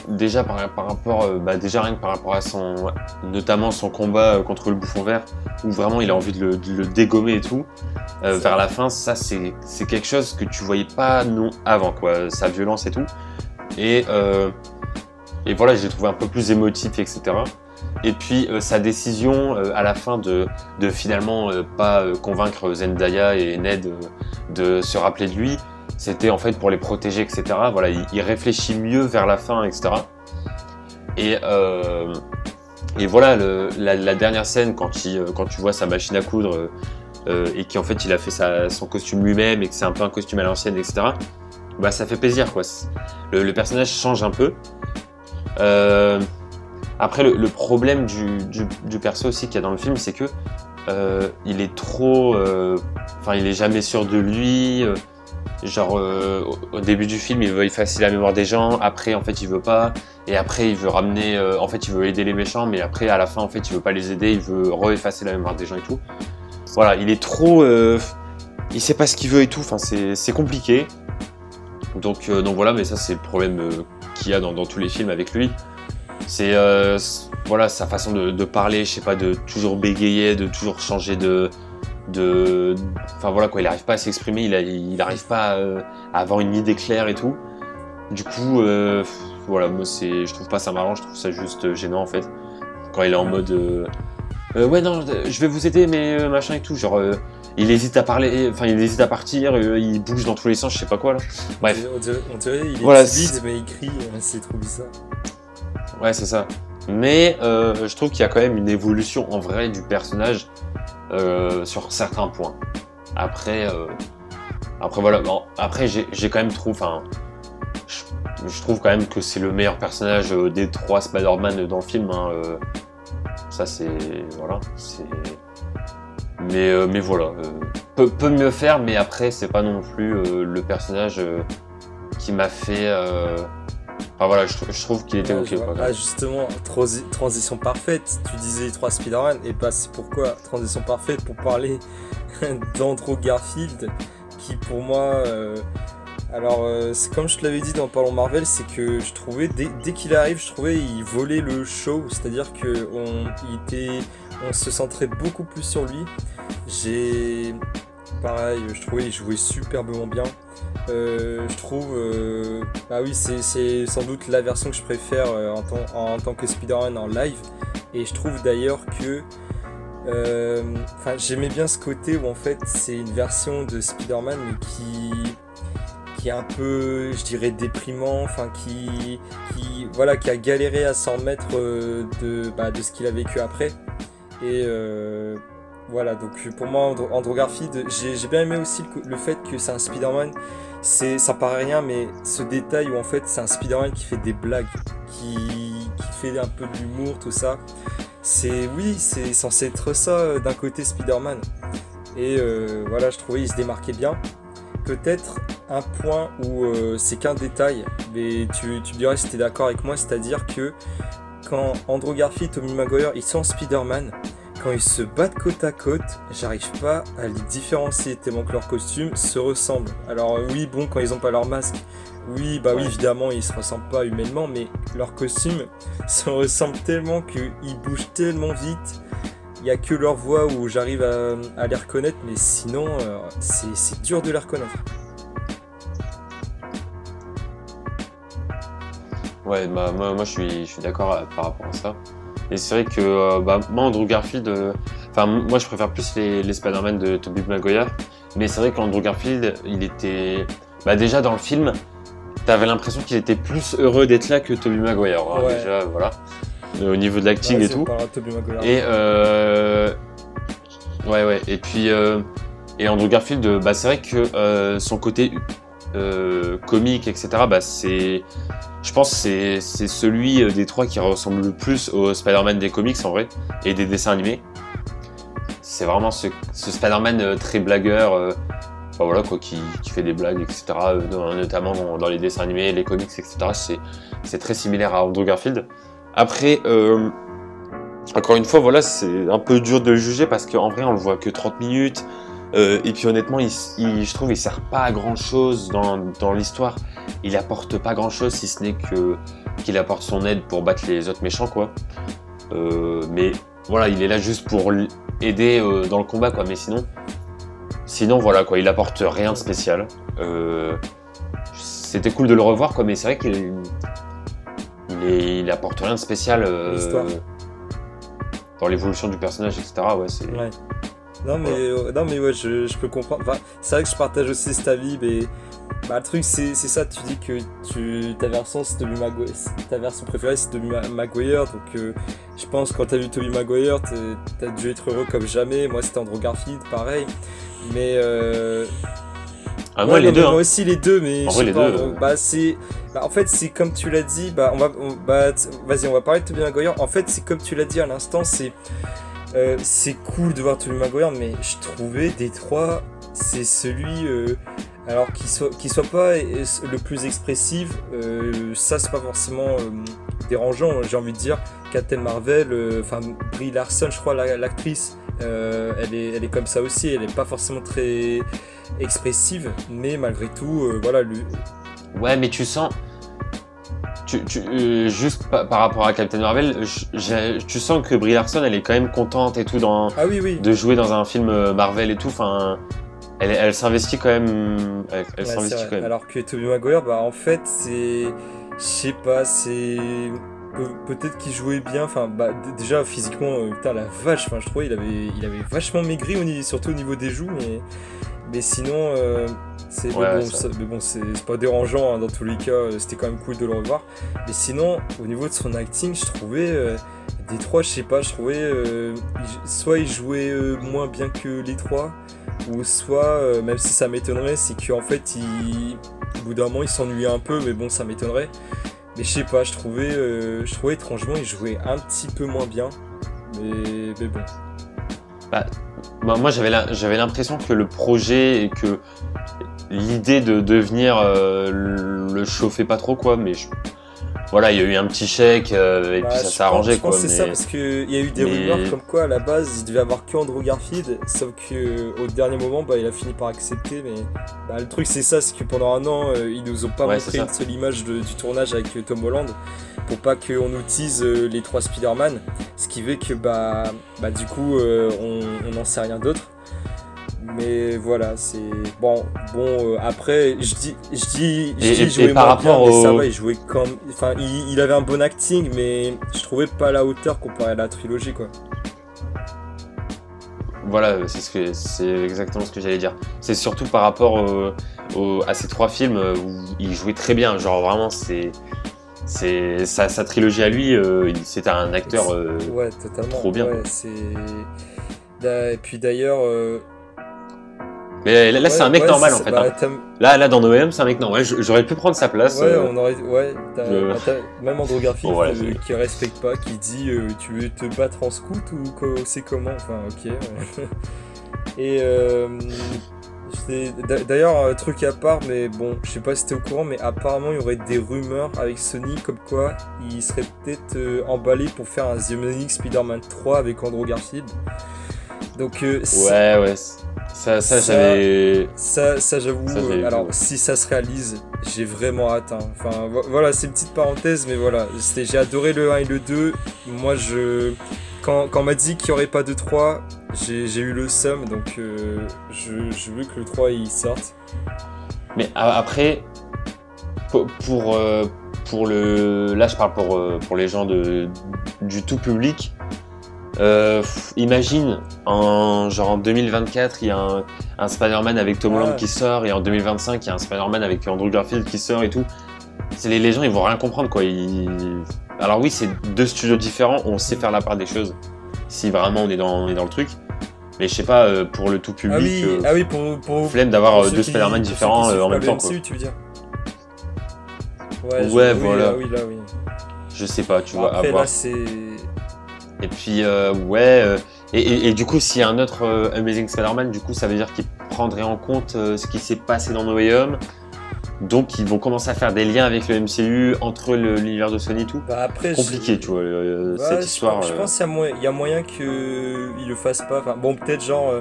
déjà par rapport déjà rien que par rapport à notamment son combat contre le bouffon vert, où vraiment il a envie de le dégommer et tout, vers la fin, ça c'est quelque chose que tu voyais pas avant, quoi, sa violence et tout, et voilà, je l'ai trouvé un peu plus émotif, etc. Et puis sa décision à la fin de finalement pas convaincre Zendaya et Ned de se rappeler de lui, c'était en fait pour les protéger, etc. Voilà, il réfléchit mieux vers la fin, etc. Et voilà, la dernière scène, quand tu vois sa machine à coudre et qu'en fait il a fait son costume lui-même et que c'est un peu un costume à l'ancienne, etc. Bah ça fait plaisir, quoi. Le personnage change un peu. Après, le problème du perso aussi qu'il y a dans le film, c'est que il est trop... il est jamais sûr de lui. Au début du film, il veut effacer la mémoire des gens. Après, en fait, il veut pas. Et après, il veut ramener... en fait, il veut aider les méchants. Mais après, à la fin, en fait, il veut pas les aider. Il veut re-effacer la mémoire des gens et tout. Voilà, il est trop... il sait pas ce qu'il veut et tout. Enfin, c'est compliqué. Donc voilà, mais ça, c'est le problème qu'il y a dans tous les films avec lui. C'est voilà, sa façon de parler, je sais pas, de toujours bégayer, de toujours changer enfin voilà quoi, il arrive pas à s'exprimer, il arrive pas à avoir une idée claire et tout. Du coup, voilà, moi je trouve pas ça marrant, je trouve ça juste gênant en fait. Quand il est en mode ouais non, je vais vous aider mais machin et tout, genre il hésite à parler, enfin il hésite à partir, il bouge dans tous les sens, je sais pas quoi là. Bref. On dirait il est voilà, timide mais il crie, c'est trop bizarre. Ouais, c'est ça. Mais je trouve qu'il y a quand même une évolution en vrai du personnage sur certains points. Après voilà. Bon, après, j'ai quand même trouvé. Enfin, je trouve quand même que c'est le meilleur personnage des 3 Spider-Man dans le film. Hein, ça, c'est voilà. Mais voilà. Peut mieux faire, mais après, c'est pas non plus le personnage qui m'a fait. Enfin voilà, je trouve qu'il était ok. Quoi. Ah, justement, transition parfaite. Tu disais les 3 Spider-Man, et bah c'est pourquoi transition parfaite pour parler d'Andrew Garfield, qui pour moi, c'est comme je te l'avais dit dans Parlons Marvel, c'est que je trouvais dès qu'il arrive, je trouvais il volait le show, c'est-à-dire que on se centrait beaucoup plus sur lui. Pareil, je trouvais il jouait superbement bien. Je trouve, oui, c'est sans doute la version que je préfère en tant que Spider-Man en live. Et je trouve d'ailleurs que Enfin, j'aimais bien ce côté où en fait c'est une version de Spider-Man mais qui est un peu, je dirais, déprimant, enfin voilà, qui a galéré à s'en remettre de ce qu'il a vécu après. Et voilà, donc pour moi, Andrew Garfield, j'ai bien aimé aussi le fait que c'est un Spider-Man. Ça paraît rien, mais ce détail où en fait c'est un Spider-Man qui fait des blagues, qui fait un peu de l'humour, tout ça. Oui, c'est censé être ça d'un côté Spider-Man. Et voilà, je trouvais il se démarquait bien. Peut-être un point où c'est qu'un détail, mais tu me dirais si tu es d'accord avec moi, c'est-à-dire que quand Andrew Garfield et Tobey Maguire ils sont Spider-Man, quand ils se battent côte à côte, j'arrive pas à les différencier tellement que leurs costumes se ressemblent. Alors oui, bon, quand ils ont pas leur masque, oui, bah oui, évidemment, ils se ressemblent pas humainement, mais leurs costumes se ressemblent tellement qu'ils bougent tellement vite. Il y a que leur voix où j'arrive à les reconnaître, mais sinon, c'est dur de les reconnaître. Ouais, bah, moi je suis d'accord par rapport à ça. Et c'est vrai que moi, Andrew Garfield, moi je préfère plus les Spider-Man de Tobey Maguire, mais c'est vrai qu'Andrew Garfield, il était. Bah, déjà dans le film, t'avais l'impression qu'il était plus heureux d'être là que Tobey Maguire. Hein, Ouais. déjà, voilà. Au niveau de l'acting et tout. Et ouais. Et puis et Andrew Garfield, bah, c'est vrai que son côté comique, etc. Bah, je pense que c'est celui des trois qui ressemble le plus au Spider-Man des comics en vrai et des dessins animés. C'est vraiment ce Spider-Man très blagueur, enfin, voilà quoi, qui fait des blagues, etc. Notamment dans les dessins animés, les comics, etc. C'est très similaire à Andrew Garfield. Après, encore une fois, voilà, c'est un peu dur de le juger parce qu'en vrai, on le voit que 30 minutes. Et puis honnêtement, je trouve qu'il sert pas à grand chose dans l'histoire. Il apporte pas grand chose si ce n'est qu'il apporte son aide pour battre les autres méchants, quoi. Mais voilà, il est là juste pour aider dans le combat, quoi. Mais sinon voilà, quoi, il apporte rien de spécial. C'était cool de le revoir, quoi. Mais c'est vrai il apporte rien de spécial dans l'évolution du personnage, etc. Ouais, c'est. Ouais. Non mais ouais, je peux comprendre. Enfin, c'est vrai que je partage aussi cet avis, mais bah, le truc c'est ça, tu dis que ta version c'est Tobey Maguire, ta version préférée c'est Tobey Maguire, donc je pense que quand t'as vu Tobey Maguire, t'as dû être heureux comme jamais. Moi c'était Andrew Garfield, pareil. Mais Ah, moi les deux. Moi aussi les deux, mais en je vrai, sais les pas. deux. En fait c'est comme tu l'as dit. Vas-y, on va parler de Tobey Maguire. En fait c'est comme tu l'as dit à l'instant, c'est cool de voir Tobey Maguire, mais je trouvais des trois, c'est celui, alors qu'il soit pas le plus expressif, ça c'est pas forcément dérangeant, j'ai envie de dire. Captain Marvel, Brie Larson, je crois, l'actrice, elle est comme ça aussi, elle est pas forcément très expressive, mais malgré tout, voilà, Ouais, mais tu sens. Juste par rapport à Captain Marvel, tu sens que Brie Larson, elle est quand même contente et tout Ah oui. de jouer dans un film Marvel et tout. Enfin, elle s'investit quand même. Elle s'investit quand même. Alors que Tobey Maguire, bah en fait, je sais pas, peut-être qu'il jouait bien. Enfin, bah déjà physiquement, putain la vache. Enfin, je trouvais il avait vachement maigri surtout au niveau des joues, mais sinon. Mais bon, c'est pas dérangeant, hein, dans tous les cas, c'était quand même cool de le revoir. Mais sinon, au niveau de son acting, je trouvais des trois, je sais pas, je trouvais soit il jouait moins bien que les trois, ou soit, même si ça m'étonnerait, c'est qu'en fait, au bout d'un moment, il s'ennuyait un peu, mais bon, ça m'étonnerait. Mais je sais pas, je trouvais étrangement, il jouait un petit peu moins bien. Mais bon. Bah, moi, j'avais l'impression que le projet et que l'idée de devenir le chauffait pas trop, quoi, mais voilà, il y a eu un petit chèque et puis ça s'est arrangé, je pense quoi. que c'est ça, parce qu'il y a eu des rumeurs comme quoi à la base il devait avoir que Andrew Garfield, sauf qu'au dernier moment il a fini par accepter. Mais le truc c'est ça, c'est que pendant un an ils nous ont pas montré une seule image du tournage avec Tom Holland pour pas qu'on nous tease les trois Spider-Man, ce qui fait que du coup on n'en sait rien d'autre. Mais voilà, c'est bon. Après, je dis, il jouait moins bien, mais ça va, il jouait comme, enfin, il avait un bon acting, mais je trouvais pas à la hauteur comparé à la trilogie, quoi. voilà, c'est exactement ce que j'allais dire. C'est surtout par rapport à ces 3 films où il jouait très bien. Genre vraiment, sa trilogie à lui, c'était un acteur Ouais, totalement. trop bien. Ouais, et puis d'ailleurs, Mais là c'est un mec ouais, normal c'est en ça. fait. Bah, Hein. Là dans No Way Home, c'est un mec normal. J'aurais pu prendre sa place. ouais, on aurait, ouais, même Andrew Garfield Bon, voilà, qui respecte pas, qui dit tu veux te battre en scout ou c'est comment, enfin ok. Ouais. Et d'ailleurs, truc à part, mais bon, je sais pas si t'es au courant, mais apparemment il y aurait des rumeurs avec Sony comme quoi il serait peut-être emballé pour faire un The Amazing Spider-Man 3 avec Andrew Garfield. Donc ouais, ça j'avais. Ça j'avoue, alors si ça se réalise, j'ai vraiment hâte. Hein. Enfin voilà, c'est une petite parenthèse, mais voilà, j'ai adoré le 1 et le 2. Moi quand on m'a dit qu'il n'y aurait pas de 3, j'ai eu le seum, donc je veux que le 3 il sorte. Mais après, pour là je parle pour les gens du tout public. Imagine en 2024 il y a un Spider-Man avec Tom Holland qui sort, et en 2025 il y a un Spider-Man avec Andrew Garfield qui sort et tout. Les gens ils vont rien comprendre quoi. Alors oui, c'est 2 studios différents, on sait faire la part des choses si vraiment on est dans le truc, mais je sais pas, pour le tout public, pour flemme d'avoir 2 Spider-Man différents en même temps quoi. MCU, tu veux dire. Ouais, voilà. Oui, là, oui. Je sais pas, tu vois, après, à voir. Là, c'est... Et puis, et du coup, s'il y a un autre Amazing Spider-Man, du coup, ça veut dire qu'il prendrait en compte ce qui s'est passé dans No Way Home. Donc, ils vont commencer à faire des liens avec le MCU, entre l'univers de Sony et tout. Bah après, compliqué, tu vois, cette histoire. Je pense qu'il y a moyen qu'ils le fassent pas. Enfin, bon, peut-être genre,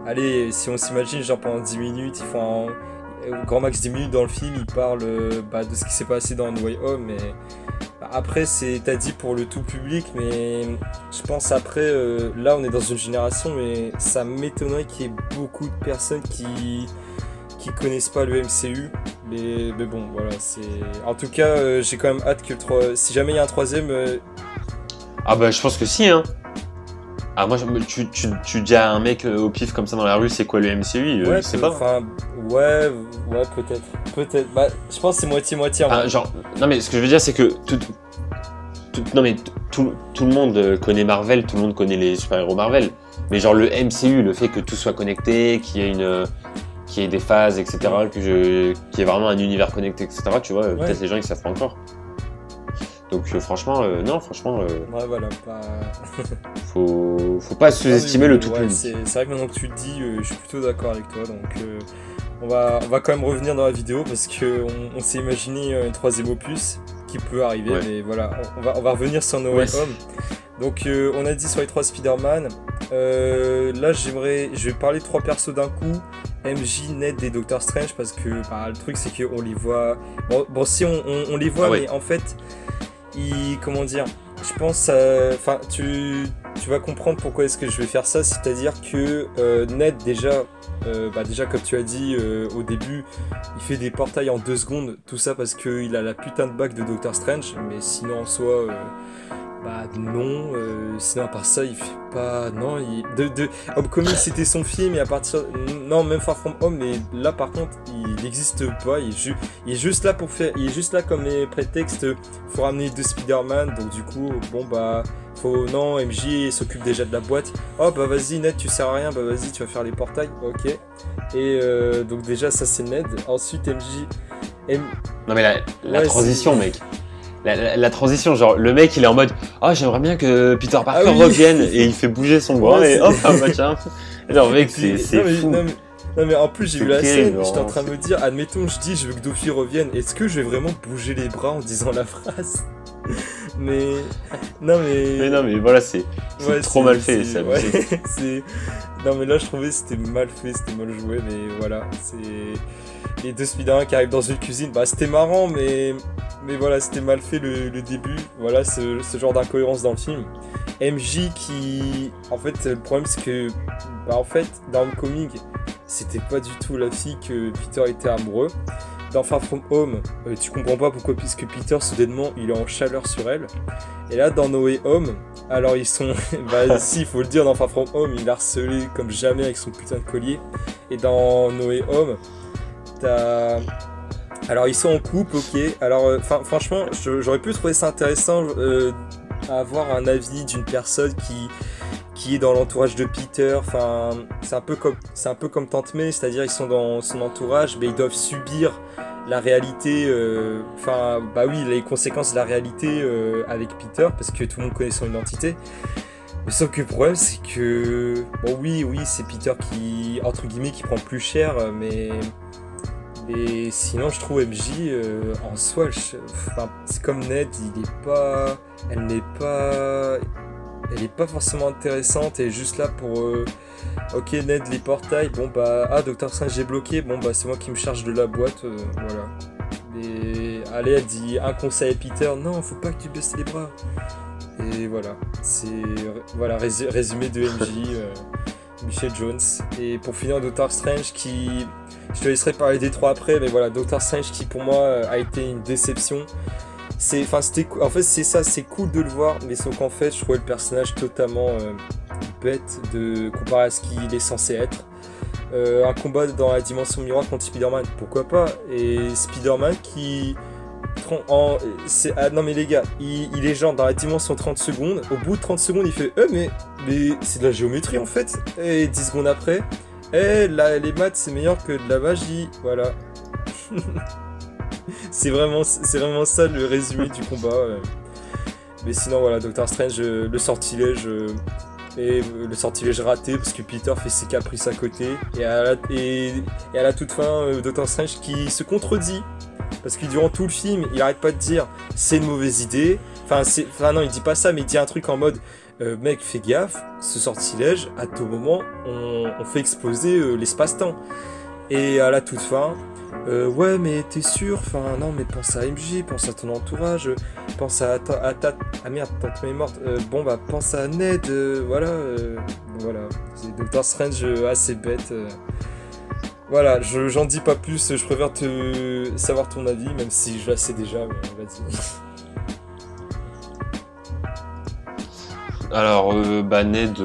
allez, si on s'imagine, genre pendant 10 minutes, ils font au grand max 10 minutes dans le film, ils parlent de ce qui s'est passé dans No Way Home, mais... Après, t'as dit pour le tout public, mais je pense après, là on est dans une génération, mais ça m'étonnerait qu'il y ait beaucoup de personnes qui connaissent pas le MCU. Mais bon, voilà, c'est... En tout cas, j'ai quand même hâte que si jamais il y a un 3ème... Ah bah je pense que si, hein. Ah moi, tu dis à un mec au pif comme ça dans la rue, c'est quoi le MCU, ouais, je sais pas. Enfin, ouais, peut-être. Bah, je pense que c'est moitié-moitié. Non mais ce que je veux dire, c'est que tout le monde connaît Marvel, tout le monde connaît les super-héros Marvel. Mais genre le MCU, le fait que tout soit connecté, qu'il y ait des phases, etc., qu'il y ait vraiment un univers connecté, etc., tu vois, peut-être les gens ils savent pas encore. Donc franchement, non, franchement... ouais, voilà, pas... faut pas sous-estimer le tout public. C'est vrai que maintenant que tu le dis, je suis plutôt d'accord avec toi, donc on va quand même revenir dans la vidéo, parce qu'on s'est imaginé une 3ème opus qui peut arriver, mais voilà, on va revenir sur No Way Home. Donc on a dit sur les 3 Spider-Man, là je vais parler de 3 persos d'un coup, MJ, Ned et Doctor Strange, parce que le truc c'est qu'on les voit... Bon si on les voit, mais en fait... comment dire, je pense, enfin tu vas comprendre pourquoi est-ce que je vais faire ça, c'est-à-dire que Ned déjà comme tu as dit au début, il fait des portails en 2 secondes, tout ça parce qu'il a la putain de bague de Doctor Strange, mais sinon en soi non, sinon à part ça il fait pas, non, Homecoming c'était son film, et à partir, non, même Far From Home, mais là par contre il n'existe pas, il est juste là il est juste là comme prétexte, faut ramener 2 Spider-Man, donc du coup non, MJ s'occupe déjà de la boîte, oh bah vas-y Ned, tu sers à rien, bah vas-y tu vas faire les portails, ok, et donc déjà ça c'est Ned, ensuite MJ... Non mais la transition mec. La transition, genre le mec il est en mode j'aimerais bien que Peter Parker revienne, et il fait bouger son bras et hop, machin. Genre mec, c'est fou. Non mais en plus j'ai vu la scène, j'étais en train de me dire, admettons je veux que Doofy revienne, est-ce que je vais vraiment bouger les bras en disant la phrase? Mais non mais voilà, c'est trop mal fait, c'est abusé. Non mais là je trouvais c'était mal fait, c'était mal joué, mais voilà, c'est les 2 Spider-Man qui arrivent dans une cuisine, c'était marrant, mais voilà, c'était mal fait le début, voilà, ce genre d'incohérence dans le film. MJ qui... En fait, le problème c'est que... en fait, dans Homecoming, c'était pas du tout la fille que Peter était amoureux. dans Far From Home, tu comprends pas pourquoi, puisque Peter, soudainement, il est en chaleur sur elle. Et là, dans No Way Home, alors ils sont... bah si, il faut le dire, dans Far From Home, il l'a harcelé comme jamais avec son putain de collier. Et dans No Way Home, t'as... Alors ils sont en couple, ok. Alors franchement, j'aurais pu trouver ça intéressant avoir un avis d'une personne qui est dans l'entourage de Peter. Enfin, c'est un peu comme Tante May, c'est-à-dire ils sont dans son entourage, mais ils doivent subir la réalité. Enfin, bah oui, les conséquences de la réalité avec Peter, parce que tout le monde connaît son identité. Mais sauf que le problème, c'est que bon, oui, c'est Peter qui entre guillemets qui prend plus cher, mais sinon, je trouve MJ en soi, c'est comme Ned, elle n'est pas forcément intéressante, elle est juste là pour ok Ned les portails, bon bah Docteur Strange j'ai bloqué, bon bah c'est moi qui me charge de la boîte, voilà. Et allez, elle dit un conseil à Peter, non faut pas que tu baisses les bras. Et voilà, c'est voilà résumé de MJ, Michelle Jones. Et pour finir, Doctor Strange qui... Je te laisserai parler des trois après, mais voilà, Doctor Strange qui pour moi a été une déception. En fait c'est ça, c'est cool de le voir, mais sauf qu'en fait je trouvais le personnage totalement bête comparé à ce qu'il est censé être. Un combat dans la dimension miroir contre Spider-Man, pourquoi pas. Et Spider-Man qui... non mais les gars, il est genre dans la dimension 30 secondes, au bout de 30 secondes il fait mais c'est de la géométrie en fait. Et 10 secondes après, là les maths c'est meilleur que de la magie, voilà. c'est vraiment ça le résumé du combat. Mais sinon voilà, Doctor Strange, le sortilège raté parce que Peter fait ses caprices à côté, et à la toute fin, Doctor Strange qui se contredit. Parce que durant tout le film, il arrête pas de dire c'est une mauvaise idée. Enfin non, il dit pas ça, mais il dit un truc en mode mec, fais gaffe, ce sortilège, à tout moment, on fait exploser l'espace-temps. Et à la toute fin, ouais, mais t'es sûr? Enfin non, mais pense à MJ, pense à ton entourage, pense à ah merde, Tante May est morte. Bon bah pense à Ned, voilà. C'est Doctor Strange assez bête. Voilà, j'en dis pas plus, je préfère savoir ton avis, même si je la sais déjà, mais vas-y. Alors, Ned,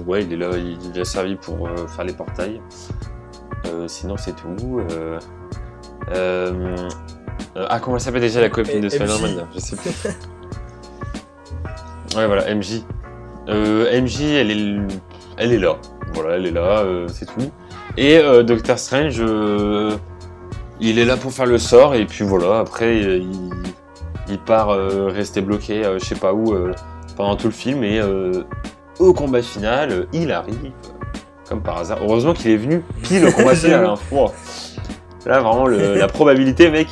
ouais, il est là, il a servi pour faire les portails. Sinon, c'est tout. Comment elle s'appelle déjà la copine de Spider-Man? Je sais plus. Ouais, voilà, MJ. MJ, elle est là. Voilà, elle est là, c'est tout. Et Doctor Strange, il est là pour faire le sort, et puis voilà, après il part rester bloqué, je sais pas où, pendant tout le film, et au combat final, il arrive, comme par hasard. Heureusement qu'il est venu pile au combat final, hein. Wow. Là, vraiment, la probabilité, mec.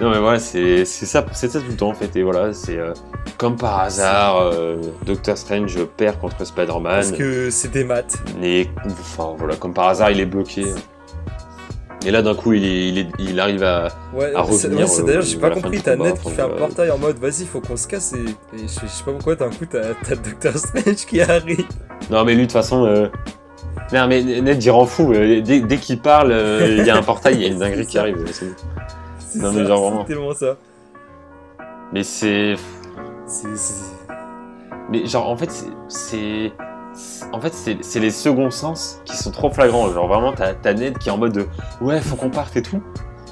Non, mais voilà, c'est ça tout le temps, en fait, et voilà, c'est... Comme par hasard, Doctor Strange perd contre Spider-Man. Parce que c'est des maths. Et enfin voilà, comme par hasard, il est bloqué. Et là, d'un coup, il arrive à revenir. D'ailleurs, j'ai pas compris. T'as Ned qui fait un portail en mode vas-y, faut qu'on se casse. Et je sais pas pourquoi, d'un coup, t'as Doctor Strange qui arrive. Non, mais lui, de toute façon. Non, mais Ned, il rend fou. Dès qu'il parle, il y a un portail, il y a une dinguerie qui arrive. Non, mais genre vraiment. C'est tellement ça. Mais c'est. Mais genre en fait c'est les seconds sens qui sont trop flagrants. Genre vraiment t'as Ned qui est en mode de ouais faut qu'on parte et tout.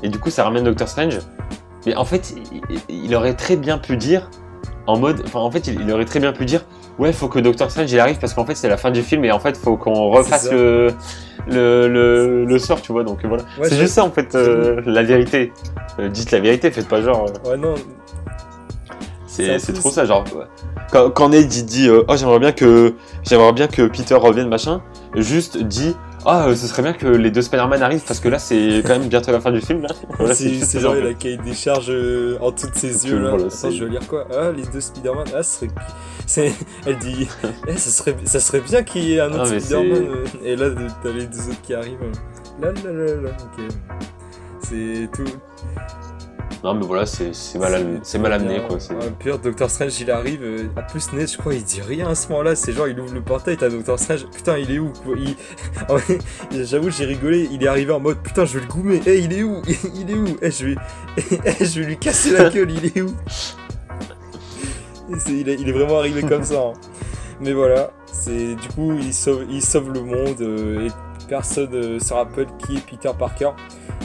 Et du coup ça ramène Doctor Strange. Mais en fait il aurait très bien pu dire il aurait très bien pu dire ouais faut que Doctor Strange il arrive parce qu'en fait c'est la fin du film et en fait faut qu'on refasse le sort, tu vois, donc voilà. Ouais, c'est juste ça en fait la vérité. Dites la vérité, faites pas genre. Ouais non. C'est trop ça, genre quand Ned dit oh j'aimerais bien que Peter revienne machin, juste dit ce serait bien que les deux Spider-Man arrivent parce que là c'est quand même bientôt la fin du film là. Voilà, c'est genre la cahier des charges en dessous de ses yeux là. Voilà, attends, je veux lire quoi? Les deux Spider-Man, elle dit ça serait bien qu'il y ait un autre Spider-Man et là t'as les deux autres qui arrivent. Là ok. C'est tout. Non, mais voilà, c'est mal amené, quoi. Pire, Doctor Strange, il arrive. En plus, Ned, je crois, il dit rien à ce moment-là. C'est genre, il ouvre le portail, t'as Doctor Strange. Putain, il est où quoi J'avoue, j'ai rigolé. Il est arrivé en mode putain, je vais le goumer. Eh, il est où Il est où je vais lui casser la gueule. Il est où il est vraiment arrivé comme ça. Hein. Mais voilà, du coup, il sauve le monde et personne se rappelle qui est Peter Parker.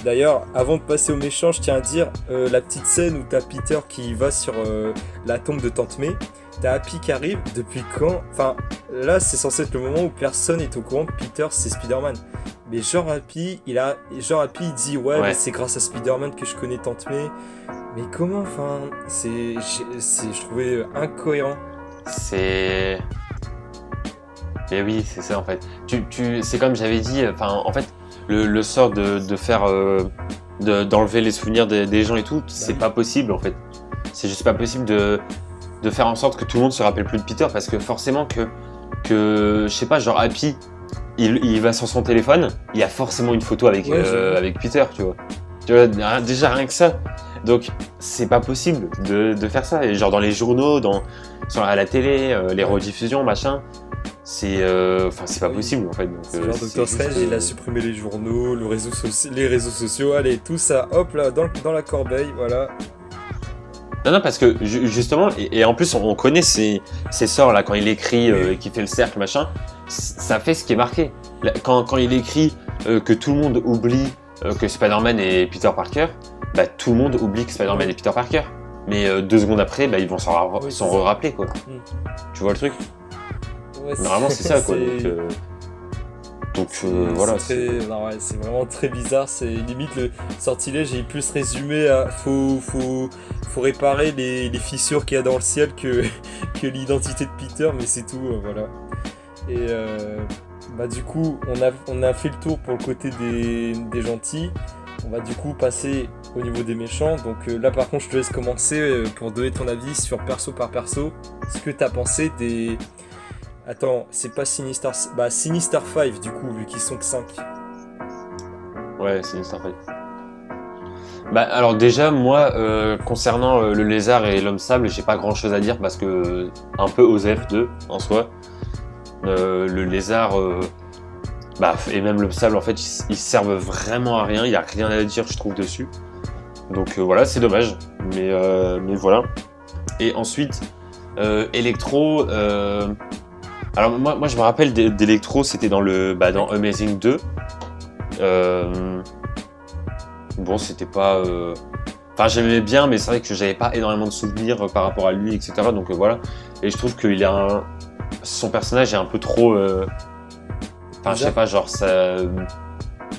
D'ailleurs, avant de passer au méchant, je tiens à dire la petite scène où t'as Peter qui va sur la tombe de Tante May. T'as Happy qui arrive. Depuis quand? Enfin, là, c'est censé être le moment où personne est au courant que Peter, c'est Spider-Man. Mais genre Happy, il dit ouais. Mais c'est grâce à Spider-Man que je connais Tante May. Mais comment? Enfin, je trouvais incohérent. Et oui, c'est ça en fait. C'est comme j'avais dit, en fait, le sort de faire d'enlever les souvenirs des gens et tout, c'est pas possible en fait. C'est juste pas possible de faire en sorte que tout le monde se rappelle plus de Peter, parce que forcément que je sais pas, genre Happy, il va sur son téléphone, il y a forcément une photo avec Peter, tu vois. Déjà rien que ça. Donc c'est pas possible de faire ça. Et genre dans les journaux, à la télé, les rediffusions, machin. C'est pas possible en fait. Donc, genre Doctor Strange, il a supprimé les journaux, les réseaux sociaux, allez, tout ça, hop là, dans la corbeille, voilà. Non, parce que justement, et en plus on connaît ces sorts là, quand il écrit et qu'il fait le cercle, machin, ça fait ce qui est marqué. Quand il écrit que tout le monde oublie que Spider-Man est Peter Parker, bah tout le monde oublie que Spider-Man est Peter Parker. Mais 2 secondes après, bah, ils vont s'en rappeler quoi. Tu vois le truc? Ouais, normalement c'est ça quoi. Donc voilà. C'est vraiment très bizarre. C'est limite le sortilège, il peut se résumer à faut réparer les fissures qu'il y a dans le ciel que l'identité de Peter, mais c'est tout, voilà. Et du coup, on a fait le tour pour le côté des gentils. On va du coup passer au niveau des méchants. Donc là par contre, je te laisse commencer pour donner ton avis sur perso par perso. Ce que t'as pensé des... Attends, c'est pas Sinister... Bah, Sinister 5, du coup, vu qu'ils sont que 5. Ouais, Sinister 5. Bah, alors déjà, moi, concernant le lézard et l'homme sable, j'ai pas grand-chose à dire parce que... Un peu OSEF 2, en soi. Le lézard... et même l'homme sable, en fait, ils servent vraiment à rien. Il y a rien à dire, je trouve, dessus. Donc voilà, c'est dommage. Mais voilà. Et ensuite, Electro... Alors moi je me rappelle d'Electro, c'était dans Amazing 2. Bon, c'était pas... Enfin, j'aimais bien, mais c'est vrai que j'avais pas énormément de souvenirs par rapport à lui, etc. Donc voilà. Et je trouve qu'il son personnage est un peu trop... Enfin, je sais pas, genre ça...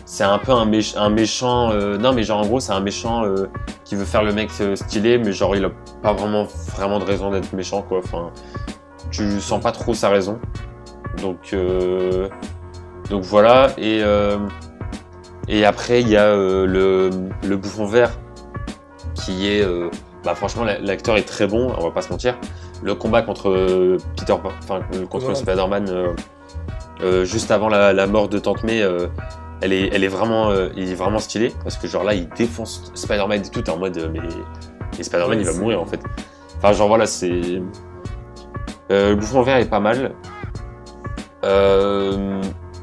C'est un peu un méchant... Non, mais genre en gros, c'est un méchant qui veut faire le mec stylé, mais genre il a pas vraiment de raison d'être méchant, quoi. Enfin... Tu sens pas trop sa raison, donc voilà. Et après il y a le bouffon vert qui est franchement l'acteur est très bon, on va pas se mentir. Le combat contre Spider-Man juste avant la mort de Tante May, il est vraiment stylé, parce que genre là il défonce Spider-Man et tout, t'es en mode mais Spider-Man il va mourir en fait. Enfin genre voilà, c'est... le bouffon vert est pas mal.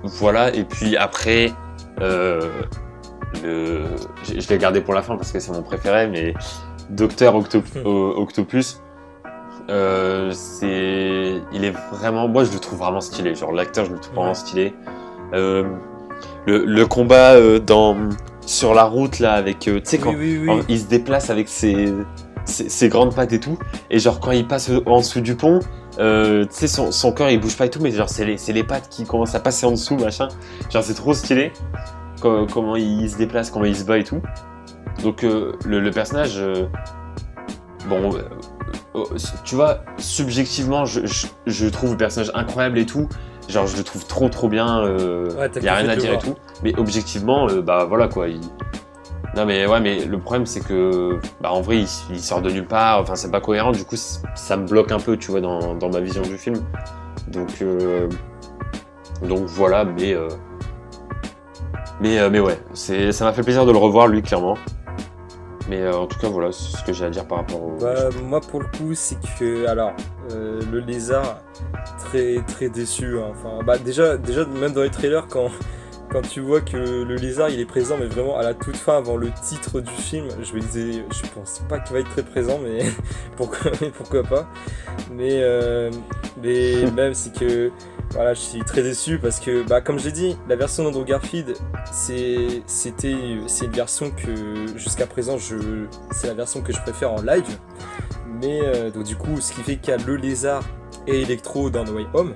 Voilà, et puis après, je l'ai gardé pour la fin parce que c'est mon préféré, mais Docteur Octopus, il est vraiment... Moi, je le trouve vraiment stylé. Genre, l'acteur, je le trouve vraiment stylé. Le combat sur la route, là, avec... tu sais, quand il se déplace avec ses grandes pattes et tout, et genre, quand il passe en dessous du pont... tu sais, son corps il bouge pas et tout, mais genre c'est les pattes qui commencent à passer en dessous, machin. Genre c'est trop stylé comment il se déplace, comment il se bat et tout. Donc le personnage, tu vois, subjectivement je trouve le personnage incroyable et tout. Genre je le trouve trop bien, y a rien à dire et tout. Mais objectivement, voilà quoi. Non mais ouais, mais le problème c'est que en vrai il sort de nulle part, enfin c'est pas cohérent, du coup ça me bloque un peu, tu vois, dans ma vision du film. Donc voilà, mais ouais, ça m'a fait plaisir de le revoir lui, clairement. Mais en tout cas, voilà, c'est ce que j'ai à dire par rapport au. Bah, moi pour le coup c'est que alors le lézard très très déçu hein. Enfin bah déjà même dans les trailers quand tu vois que le lézard il est présent mais vraiment à la toute fin avant le titre du film, je me disais je pense pas qu'il va être très présent mais pourquoi pas. Mais même c'est que voilà je suis très déçu parce que bah comme j'ai dit la version d'Andrew Garfield c'est une version que jusqu'à présent c'est la version que je préfère en live. Mais donc du coup ce qui fait qu'il y a le lézard et Electro dans No Way Home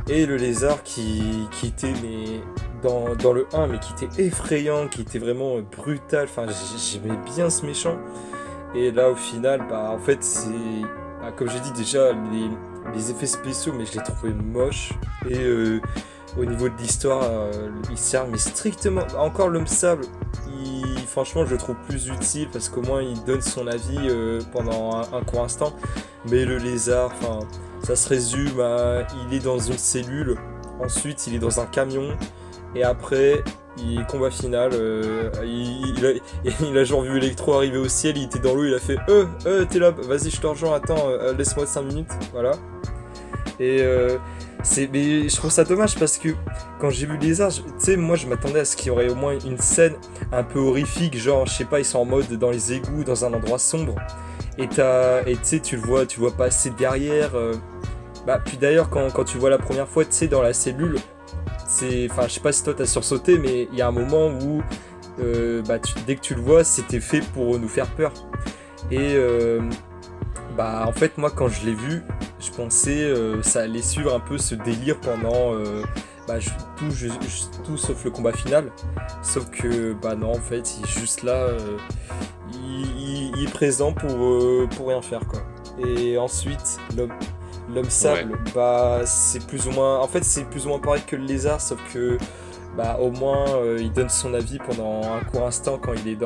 et le lézard qui était mais dans le 1 mais qui était effrayant, qui était vraiment brutal, enfin j'aimais bien ce méchant et là au final bah en fait c'est bah, comme j'ai dit déjà les effets spéciaux mais je les trouvais moches et au niveau de l'histoire il sert mais strictement encore l'homme sable franchement je le trouve plus utile parce qu'au moins il donne son avis pendant un court instant mais le lézard enfin ça se résume à il est dans une cellule, ensuite il est dans un camion et après combat final il a genre vu Electro arriver au ciel, il était dans l'eau, il a fait t'es là, vas-y je te rejoins, attends laisse-moi 5 minutes, voilà. Et mais je trouve ça dommage parce que quand j'ai vu Lézard, tu sais, moi je m'attendais à ce qu'il y aurait au moins une scène un peu horrifique, genre je sais pas, ils sont en mode dans les égouts, dans un endroit sombre, et tu sais, tu le vois passer derrière. Bah, puis d'ailleurs, quand tu vois la première fois, tu sais, dans la cellule, enfin, je sais pas si toi t'as sursauté, mais il y a un moment où, dès que tu le vois, c'était fait pour nous faire peur. Et bah, en fait, moi, quand je l'ai vu, je pensais ça allait suivre un peu ce délire pendant tout sauf le combat final. Sauf que, bah non, en fait, il est juste là, il est présent pour rien faire, quoi. Et ensuite, l'homme sable, ouais. Bah c'est plus ou moins, en fait c'est plus ou moins pareil que le lézard, sauf que bah au moins il donne son avis pendant un court instant quand il est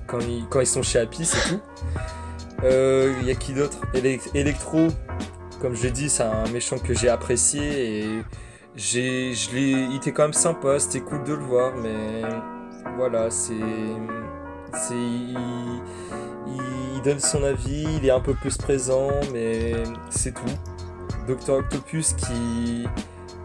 quand ils sont chez Apis et tout. Y a qui d'autre? Electro, comme je l'ai dit, c'est un méchant que j'ai apprécié et il était quand même sympa, c'était cool de le voir, mais voilà, il donne son avis, il est un peu plus présent, mais c'est tout. Dr Octopus qui...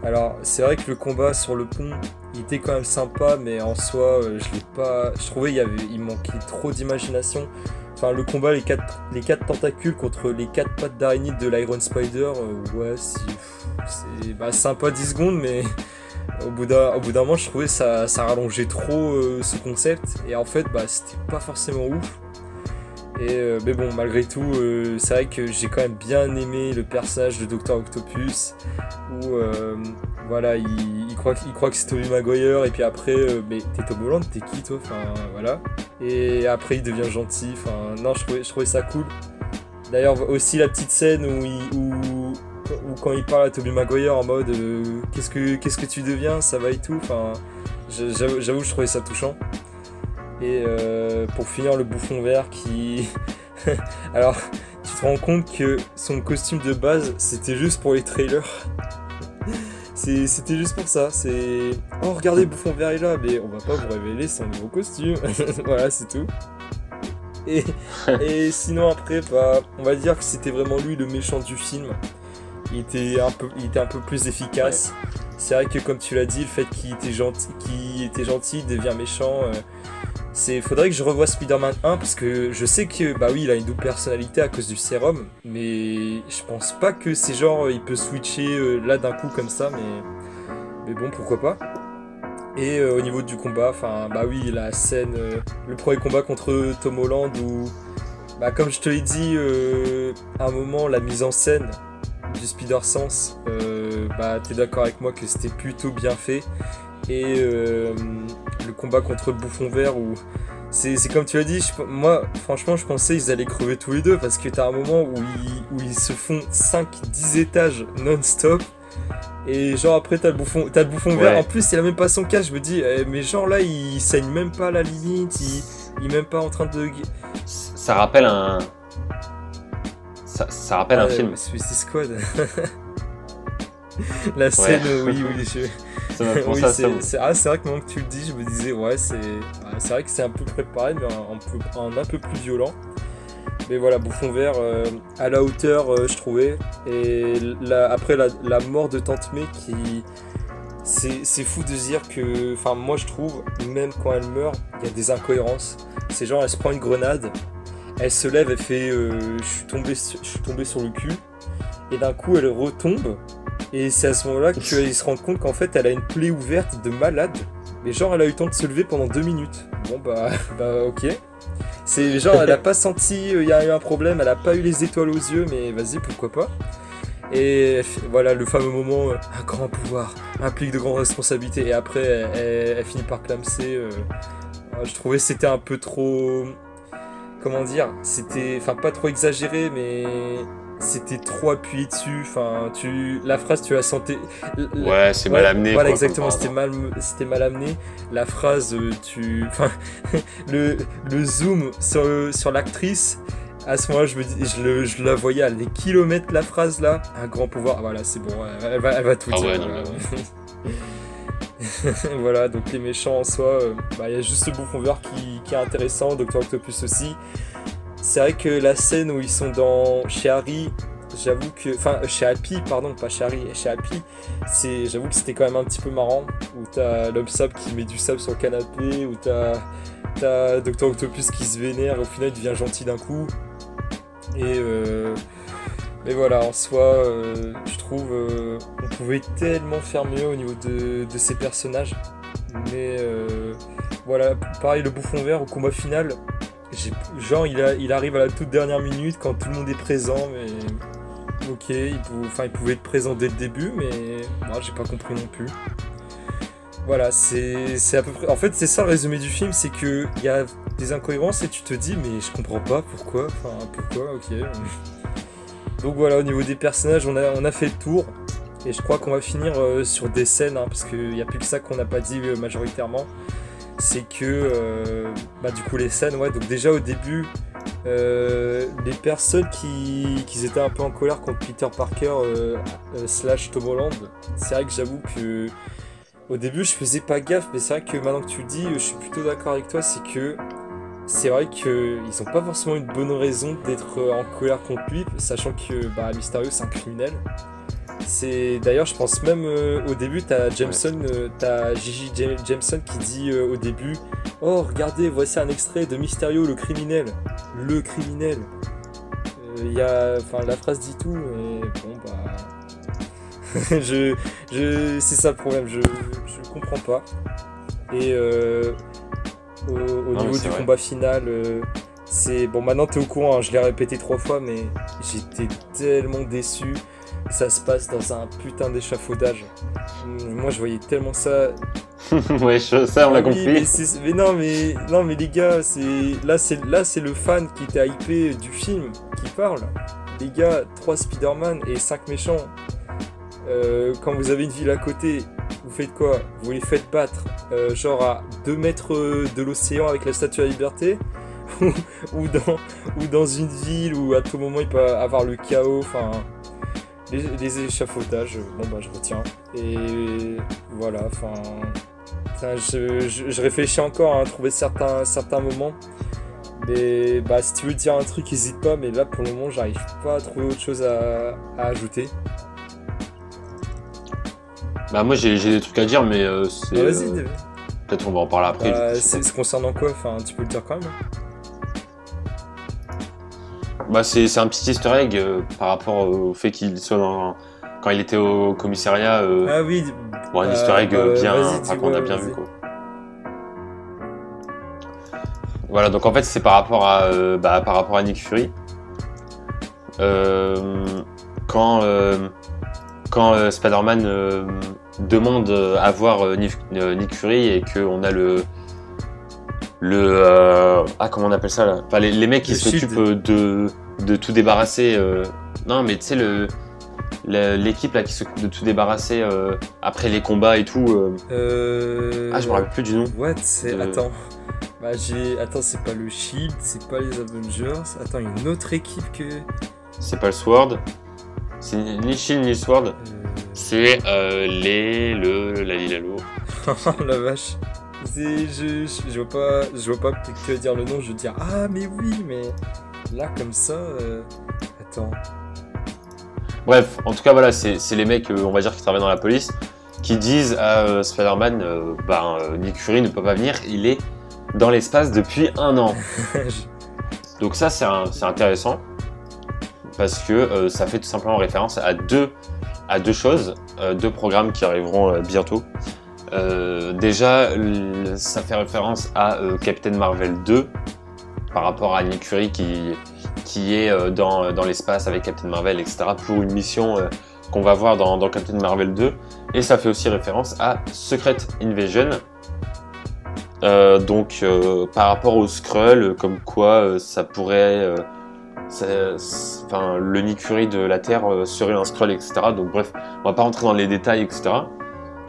Alors, c'est vrai que le combat sur le pont, il était quand même sympa, mais en soi, je trouvais il manquait trop d'imagination. Enfin, le combat, les quatre tentacules contre les 4 pattes d'araignée de l'Iron Spider, ouais, c'est sympa 10 secondes, mais au bout d'un moment, je trouvais ça rallongeait trop ce concept, et en fait, c'était pas forcément ouf. Et mais bon, malgré tout, c'est vrai que j'ai quand même bien aimé le personnage de Dr Octopus, où voilà, il croit que c'est Tobey Maguire, et puis après, mais t'es Tom Holland, t'es qui toi? Enfin voilà. Et après il devient gentil, enfin non, je trouvais ça cool. D'ailleurs aussi la petite scène où quand il parle à Tobey Maguire en mode qu'est-ce que tu deviens, ça va et tout, enfin j'avoue je trouvais ça touchant. Et pour finir, le bouffon vert qui... Alors, tu te rends compte que son costume de base, c'était juste pour les trailers. C'était juste pour ça. C'est... Oh, regardez, bouffon vert est là, mais on va pas vous révéler son nouveau costume. Voilà, c'est tout. Et sinon, après, on va dire que c'était vraiment lui le méchant du film. Il était un peu plus efficace. Ouais. C'est vrai que, comme tu l'as dit, le fait qu'il était gentil, il devient méchant... faudrait que je revoie Spider-Man 1 parce que je sais que il a une double personnalité à cause du sérum, mais je pense pas que c'est genre il peut switcher là d'un coup comme ça, mais bon, pourquoi pas. Et au niveau du combat, la scène, le premier combat contre Tom Holland où comme je te l'ai dit à un moment, la mise en scène du Spider-Sense, t'es d'accord avec moi que c'était plutôt bien fait. Et le combat contre le bouffon vert où c'est comme tu as dit, moi franchement je pensais qu'ils allaient crever tous les deux parce que t'as un moment où ils se font 5-10 étages non-stop et genre après t'as le bouffon vert, en plus c'est la même pas son cas, je me dis mais genre là il saigne même pas à la limite, il est même pas en train de... Ça rappelle un... Ça rappelle un film. Suicide Squad. La Ouais, scène, oui, oui, ça m'a fait penser oui, à ça. c'est vrai que maintenant que tu le dis, je me disais, ouais, c'est vrai que c'est un peu préparé, mais un peu plus violent. Mais voilà, Bouffon Vert, à la hauteur, je trouvais. Et après, la mort de Tante May, c'est fou de se dire que. Enfin, moi, je trouve, même quand elle meurt, il y a des incohérences. C'est genre, elle se prend une grenade, elle se lève, elle fait je suis tombé sur le cul. Et d'un coup, elle retombe. Et c'est à ce moment-là qu'il se rend compte qu'en fait, elle a une plaie ouverte de malade. Mais genre, elle a eu le temps de se lever pendant 2 minutes. Bon, bah, bah ok. C'est genre, elle a pas senti, il y a eu un problème, elle a pas eu les étoiles aux yeux, mais vas-y, pourquoi pas. Et voilà, le fameux moment, un grand pouvoir implique de grandes responsabilités. Et après, elle finit par clamser. Je trouvais que c'était un peu trop. Comment dire? C'était. Enfin, pas trop exagéré, mais. C'était trop appuyé dessus. Enfin, la phrase, tu la sentais. Ouais, c'est mal Ouais, amené, voilà, quoi, comme exactement, par hasard. c'était mal amené. La phrase, enfin, le, le zoom sur l'actrice, à ce moment-là, je la voyais à des kilomètres, la phrase là. Un grand pouvoir, voilà, c'est bon, elle va tout Ah dire. ouais, non, Voilà. mais ouais. Voilà, donc les méchants en soi, bah, il y a juste le Bouffon Vert qui est intéressant, Docteur Octopus aussi. C'est vrai que la scène où ils sont chez Harry, j'avoue que. Enfin, chez Happy, pardon, pas chez Harry, chez Happy, j'avoue que c'était quand même un petit peu marrant. Où t'as l'homme sable qui met du sable sur le canapé, où t'as Docteur Octopus qui se vénère, et au final il devient gentil d'un coup. Et. Mais voilà, en soi, je trouve on pouvait tellement faire mieux au niveau de ces personnages. Mais voilà, pareil, le Bouffon Vert au combat final. Genre, il arrive à la toute dernière minute quand tout le monde est présent, mais ok, il pouvait être présent dès le début, mais moi j'ai pas compris non plus. Voilà, c'est à peu près. En fait, c'est ça le résumé du film, c'est que il y a des incohérences et tu te dis, mais je comprends pas pourquoi. Enfin, pourquoi, ok. Donc voilà, au niveau des personnages, on a fait le tour. Et je crois qu'on va finir sur des scènes, hein, parce qu'il n'y a plus que ça qu'on n'a pas dit majoritairement. C'est que bah du coup les scènes, ouais, donc déjà au début les personnes qui étaient un peu en colère contre Peter Parker slash Tom Holland, c'est vrai que j'avoue que au début je faisais pas gaffe, mais c'est vrai que maintenant que tu le dis, je suis plutôt d'accord avec toi, c'est vrai qu'ils ont pas forcément une bonne raison d'être en colère contre lui, sachant que bah, Mysterio c'est un criminel. C'est d'ailleurs, je pense même au début, Ouais. t'as Gigi Jameson qui dit au début, oh regardez, voici un extrait de Mysterio, le criminel, le criminel. Enfin la phrase dit tout, et bon bah, c'est ça le problème, je comprends pas. Et au Non, mais niveau c'est du vrai. combat final, c'est bon. Maintenant t'es au courant, hein, je l'ai répété 3 fois, mais j'étais tellement déçu. Ça se passe dans un putain d'échafaudage. Moi, je voyais tellement ça. Ouais, ça, on Ah l'a oui, compris. mais non, mais les gars, c'est le fan qui était hypé du film qui parle. Les gars, 3 Spider-Man et 5 méchants. Quand vous avez une ville à côté, vous faites quoi? Vous les faites battre, genre à 2 mètres de l'océan avec la Statue de la Liberté, ou, ou dans une ville où à tout moment il peut avoir le chaos. Enfin. Les échafaudages, bon bah je retiens. Et voilà, je réfléchis encore à trouver certains moments. Mais bah si tu veux dire un truc, n'hésite pas, mais là pour le moment j'arrive pas à trouver autre chose à ajouter. Bah, moi, j'ai des trucs à dire, mais c'est. Bah vas-y, Peut-être on va en parler après, du coup, bah, je sais pas. c'est concernant quoi? Enfin, tu peux le dire quand même. Bah, c'est un petit easter egg par rapport au fait qu'il soit quand il était au commissariat. Ah oui, Bon, un easter egg bien. vas-y, Enfin, dis, qu'on ouais, a ouais, bien vu, vas-y. quoi. Voilà, donc en fait, c'est par rapport par rapport à Nick Fury. Euh, quand Spider-Man demande à voir Nick Fury et qu'on a comment on appelle ça là? Enfin, les mecs qui Le s'occupent Shield. de tout débarrasser. Non, mais tu sais, l'équipe là qui s'occupe de tout débarrasser après les combats et tout. Ah, je me rappelle plus du nom. What? C'est. De- Attends. Bah Attends, c'est pas le Shield, c'est pas les Avengers. Attends, une autre équipe que. C'est pas le Sword. C'est ni Shield ni le Sword. C'est Lalo. Oh la vache. Je vois pas peut-être que tu vas dire le nom, je vais dire ah mais oui, mais là comme ça, attends. Bref, en tout cas voilà, c'est les mecs, on va dire, qui travaillent dans la police, qui disent à Spider-Man, Nick Fury ne peut pas venir, il est dans l'espace depuis 1 an. Donc ça c'est intéressant, parce que ça fait tout simplement référence à deux choses, 2 programmes qui arriveront bientôt. Déjà, ça fait référence à Captain Marvel 2 par rapport à Nick Fury qui est dans l'espace avec Captain Marvel, etc. pour une mission qu'on va voir dans Captain Marvel 2. Et ça fait aussi référence à Secret Invasion. Par rapport au Skrull, comme quoi ça pourrait... le Nick Fury de la Terre serait un Skrull, etc. Donc bref, on va pas rentrer dans les détails, etc.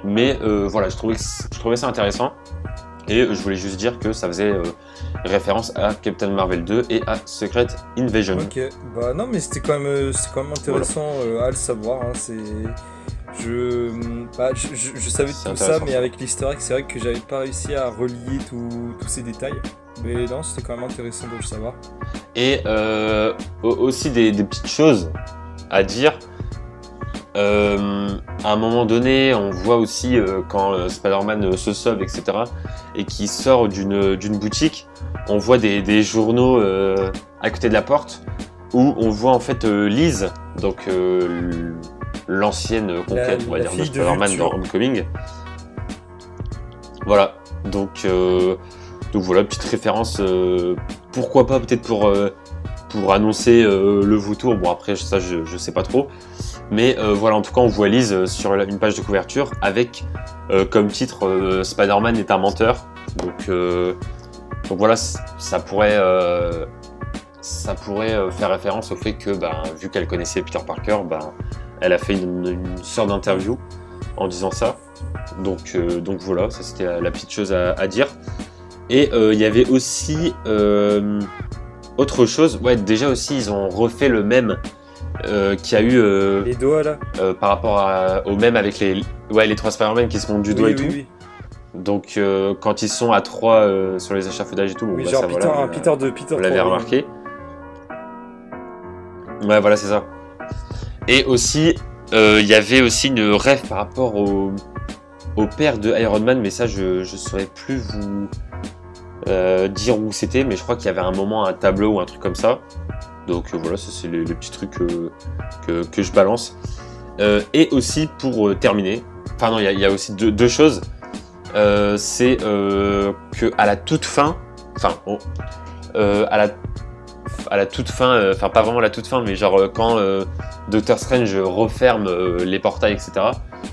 Mais voilà, je trouvais ça intéressant. Et je voulais juste dire que ça faisait référence à Captain Marvel 2 et à Secret Invasion. Ok, bah non mais c'était quand même intéressant à le savoir. Hein. Je savais tout ça, mais avec l'easter egg, c'est vrai que j'avais pas réussi à relier tous ces détails. Mais non, c'était quand même intéressant de le savoir. Et aussi des petites choses à dire. À un moment donné, on voit aussi quand Spider-Man se sauve, etc. et qui sort d'une boutique, on voit des journaux à côté de la porte où on voit en fait Liz, donc l'ancienne conquête, on va dire, de Spider-Man dans Homecoming. Voilà, donc voilà, petite référence, pourquoi pas peut-être pour annoncer le vautour. Bon après ça je sais pas trop. Mais voilà, en tout cas, on voit Liz sur une page de couverture avec comme titre Spider-Man est un menteur. Donc voilà, ça pourrait faire référence au fait que, vu qu'elle connaissait Peter Parker, elle a fait une sorte d'interview en disant ça. Donc voilà, ça c'était la petite chose à dire. Et il y avait aussi autre chose. Ouais, déjà aussi, ils ont refait le même. Qui a eu les doigts là par rapport au même avec les 3 Spider-Man qui se montent du doigt et tout. Oui. Donc quand ils sont à 3 sur les échafaudages et tout, oui, genre ça, Peter vous l'avez remarqué. Ouais, voilà, c'est ça. Et aussi il y avait aussi une ref par rapport au père de Iron Man, mais ça je saurais plus vous dire où c'était, mais je crois qu'il y avait un moment un tableau ou un truc comme ça. Donc voilà, ça c'est les petits trucs que je balance. Et aussi pour terminer, enfin non, il y a aussi deux choses. C'est que à la toute fin, à la toute fin, enfin pas vraiment la toute fin, mais genre quand Doctor Strange referme les portails, etc.,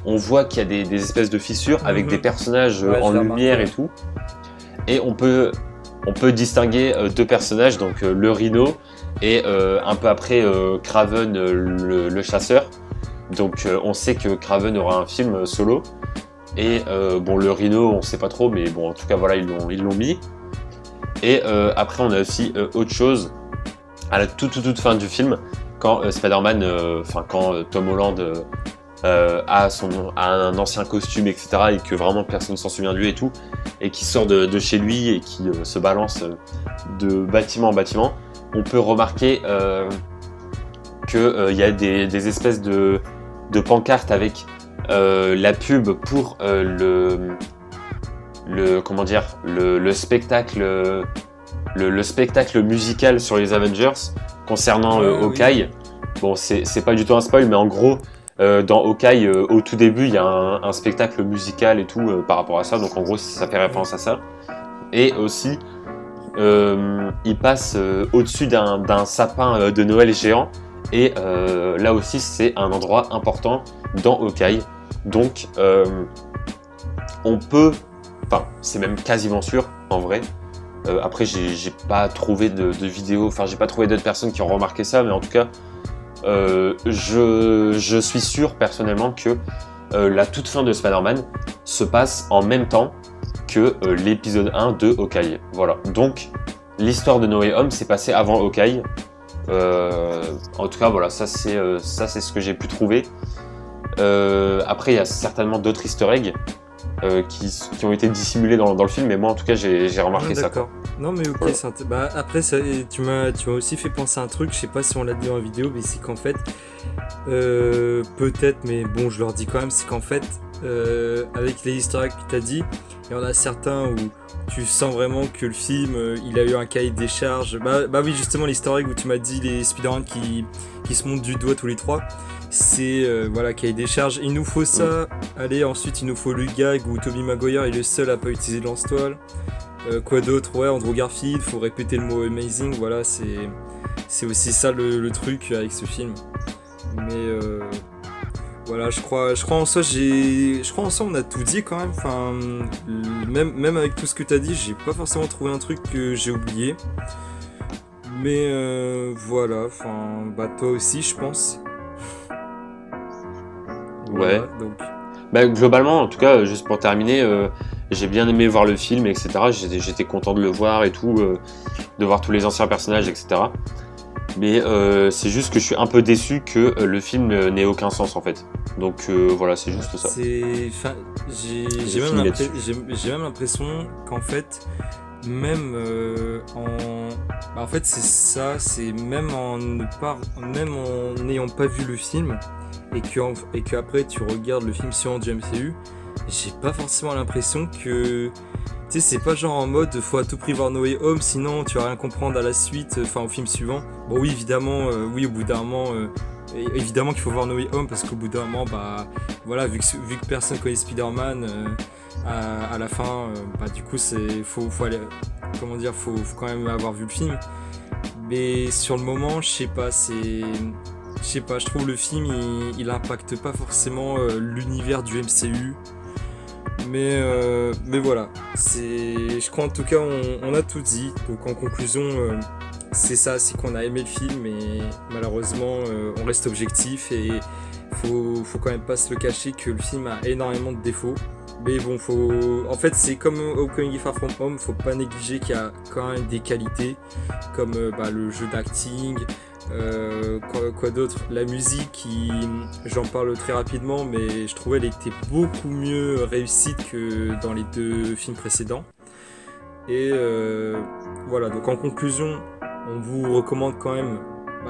on voit qu'il y a des espèces de fissures avec des personnages en lumière et tout. Et on peut distinguer 2 personnages, donc le Rhino et un peu après Kraven le chasseur. Donc on sait que Kraven aura un film solo. Et le Rhino on sait pas trop, mais bon en tout cas voilà, ils l'ont mis. Et après on a aussi autre chose à la toute fin du film, quand Spider-Man, quand Tom Holland a un ancien costume, etc., et que vraiment personne s'en souvient de lui et tout, et qui sort de chez lui et qui se balance de bâtiment en bâtiment, on peut remarquer qu'il y a des espèces de pancartes avec la pub pour le spectacle, le spectacle musical sur les Avengers concernant Hawkeye. Oui. Bon, c'est pas du tout un spoil, mais en gros, dans Hawkeye, au tout début, il y a un spectacle musical et tout par rapport à ça. Donc en gros, ça fait référence à ça. Et aussi, il passe au-dessus d'un sapin de Noël géant. Et là aussi, c'est un endroit important dans Hawkeye. Donc, on peut... Enfin, c'est même quasiment sûr, en vrai. Après, j'ai pas trouvé de vidéos, enfin, j'ai pas trouvé d'autres personnes qui ont remarqué ça, mais en tout cas, je suis sûr personnellement que la toute fin de Spider-Man se passe en même temps que l'épisode 1 de Hawkeye. Voilà. Donc, l'histoire de No Way Home s'est passée avant Hawkeye. En tout cas, voilà, ça c'est ce que j'ai pu trouver. Après, il y a certainement d'autres easter eggs qui ont été dissimulés dans le film, mais moi en tout cas j'ai remarqué ça. D'accord. Non mais ok, Voilà. bah, après ça, et tu m'as aussi fait penser à un truc, je sais pas si on l'a dit en vidéo, mais c'est qu'en fait, peut-être, mais bon je leur dis quand même, c'est qu'en fait, avec les easter eggs que tu as dit, il y en a certains où tu sens vraiment que le film, il a eu un cahier des charges. Bah oui, justement l'easter egg où tu m'as dit les Spider-Man qui se montent du doigt tous les trois. C'est voilà, cahier des charges. Il nous faut ça. Allez, ensuite il nous faut le gag où Tobey Maguire est le seul à pas utiliser de lance-toile. Quoi d'autre? Ouais, Andrew Garfield, faut répéter le mot amazing. Voilà, c'est aussi ça le truc avec ce film. Mais voilà, je crois en soi, on a tout dit quand même. Enfin, même avec tout ce que t'as dit, j'ai pas forcément trouvé un truc que j'ai oublié. Mais voilà, enfin, bah toi aussi, je pense. Ouais. Voilà, donc. Bah, globalement, en tout cas, juste pour terminer, j'ai bien aimé voir le film, etc. J'étais content de le voir et tout, de voir tous les anciens personnages, etc. Mais c'est juste que je suis un peu déçu que le film n'ait aucun sens en fait. Donc voilà, c'est juste ça. Enfin, j'ai même l'impression qu'en fait, même en fait c'est ça, c'est même en n'ayant pas vu le film et que après tu regardes le film suivant du MCU, j'ai pas forcément l'impression que tu sais, c'est pas genre en mode faut à tout prix voir No Way Home sinon tu vas rien comprendre à la suite, enfin au film suivant. Bon oui évidemment, oui au bout d'un moment, évidemment qu'il faut voir No Way Home parce qu'au bout d'un moment, bah voilà, vu que personne connaît Spider-Man, à la fin, bah du coup faut aller, comment dire, faut quand même avoir vu le film. Mais sur le moment, je sais pas, je trouve le film il impacte pas forcément l'univers du MCU. Mais voilà, je crois en tout cas on a tout dit. Donc en conclusion, c'est ça, c'est qu'on a aimé le film et malheureusement on reste objectif et faut quand même pas se le cacher que le film a énormément de défauts. Mais bon, en fait c'est comme Homecoming Far From Home, faut pas négliger qu'il y a quand même des qualités comme le jeu d'acting. Quoi d'autre, la musique, j'en parle très rapidement, mais je trouvais qu'elle était beaucoup mieux réussie que dans les deux films précédents. Et voilà, donc en conclusion, on vous recommande quand même,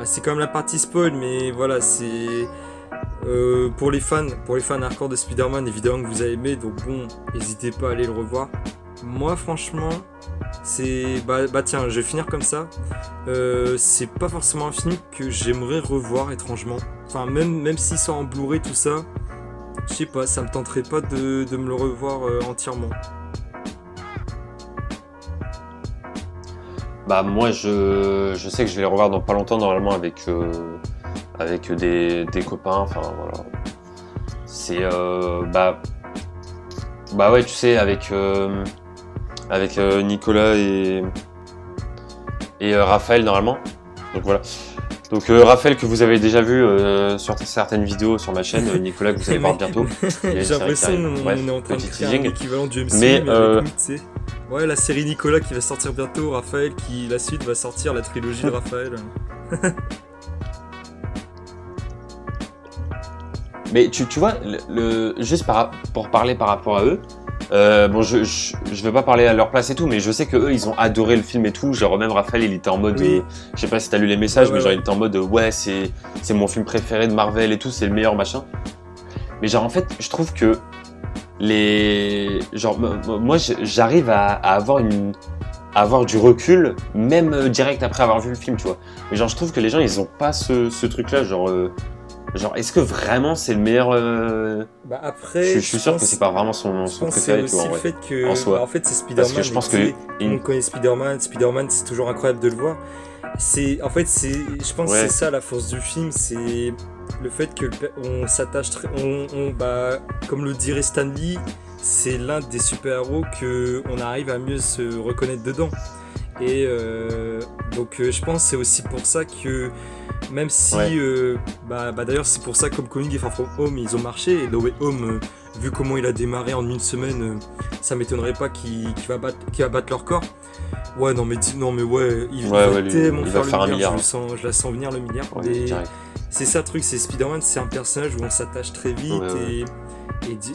c'est quand même la partie spoil, mais voilà, c'est pour les fans hardcore de Spider-Man, évidemment que vous avez aimé, donc bon, n'hésitez pas à aller le revoir. Moi franchement, c'est tiens, je vais finir comme ça. C'est pas forcément un film que j'aimerais revoir étrangement. Enfin même si c'est en Blu-ray tout ça, je sais pas, ça me tenterait pas de me le revoir entièrement. Bah moi je sais que je vais le revoir dans pas longtemps normalement avec des copains, enfin voilà. C'est ouais, tu sais, avec Nicolas et Raphaël normalement. Donc voilà. Donc Raphaël que vous avez déjà vu sur certaines vidéos sur ma chaîne, Nicolas que vous allez voir bientôt. J'ai l'impression qu'on est en train de créer un équivalent du MCU, mais avec nous, tu sais. Ouais, la série Nicolas qui va sortir bientôt, Raphaël la suite va sortir, la trilogie de Raphaël. Mais tu vois, juste pour parler par rapport à eux, bon, je vais pas parler à leur place et tout, mais je sais que eux ils ont adoré le film et tout. Genre même Raphaël il était en mode, oui. Je sais pas si t'as lu les messages, ouais, mais genre il était en mode ouais c'est mon film préféré de Marvel et tout, c'est le meilleur machin. Mais genre en fait je trouve que moi j'arrive à avoir du recul même direct après avoir vu le film, tu vois. Mais genre je trouve que les gens ils ont pas ce truc là, genre est-ce que vraiment c'est le meilleur après, je suis sûr que c'est pas vraiment son préféré, tu vois. C'est aussi le fait que en soi. En fait c'est Spider-Man. Parce que je pense que on connaît Spider-Man c'est toujours incroyable de le voir. Je pense que c'est ça la force du film, c'est le fait que on s'attache comme le dirait Stan Lee, c'est l'un des super-héros que on arrive à mieux se reconnaître dedans. Et donc je pense que c'est aussi pour ça que même si d'ailleurs c'est pour ça que Homecoming et Far From Home ils ont marché, et No Way Home vu comment il a démarré en une semaine, ça m'étonnerait pas qu'il va battre leur corps. Il va tellement faire le milliard, je la sens venir le milliard. c'est ça le truc, c'est Spider-Man, c'est un personnage où on s'attache très vite Ouais.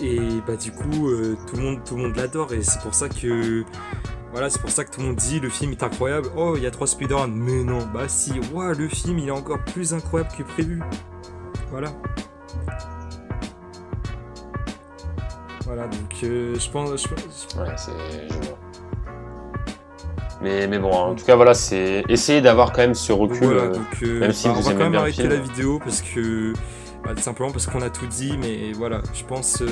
et bah du coup tout le monde l'adore et c'est pour ça que voilà, c'est pour ça que tout le monde dit le film est incroyable. Oh, il y a 3 Spider-Man, mais non, bah si, ouah, le film il est encore plus incroyable que prévu. Voilà. Voilà, donc je pense. Ouais, c'est. Je vois. Mais bon, en tout cas, voilà, c'est. Essayez d'avoir quand même ce Donc recul, voilà, donc même si on vous va quand aimez même bien le arrêter film. la vidéo parce que tout simplement parce qu'on a tout dit, mais voilà, je pense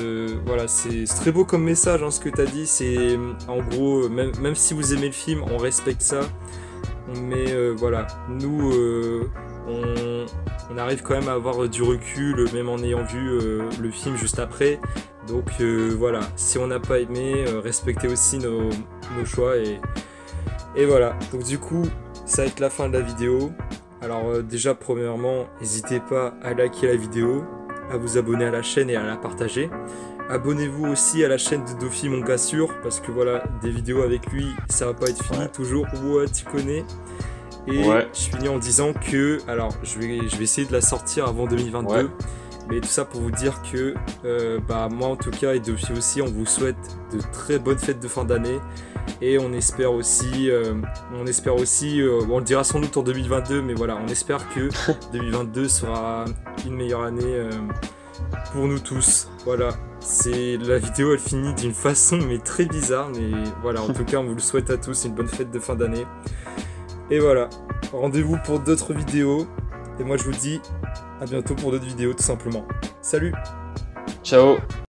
voilà, c'est très beau comme message hein, ce que tu as dit, c'est en gros même si vous aimez le film, on respecte ça, mais voilà, nous on arrive quand même à avoir du recul même en ayant vu le film juste après. Donc voilà, si on n'a pas aimé, respectez aussi nos choix et voilà. Donc du coup, ça va être la fin de la vidéo. Alors déjà premièrement, n'hésitez pas à liker la vidéo, à vous abonner à la chaîne et à la partager. Abonnez-vous aussi à la chaîne de Dofi mon gars sûr, parce que voilà, des vidéos avec lui, ça va pas être fini toujours. Ouais, tu connais. Et je finis en disant que, alors je vais essayer de la sortir avant 2022. Ouais. Mais tout ça pour vous dire que bah, moi en tout cas et Dofi aussi, on vous souhaite de très bonnes fêtes de fin d'année. Et on espère aussi, on le dira sans doute en 2022, mais voilà, on espère que 2022 sera une meilleure année pour nous tous. Voilà, la vidéo elle finit d'une façon mais très bizarre, mais voilà, en tout cas on vous le souhaite à tous une bonne fête de fin d'année. Et voilà, rendez-vous pour d'autres vidéos. Et moi je vous dis à bientôt pour d'autres vidéos tout simplement. Salut! Ciao!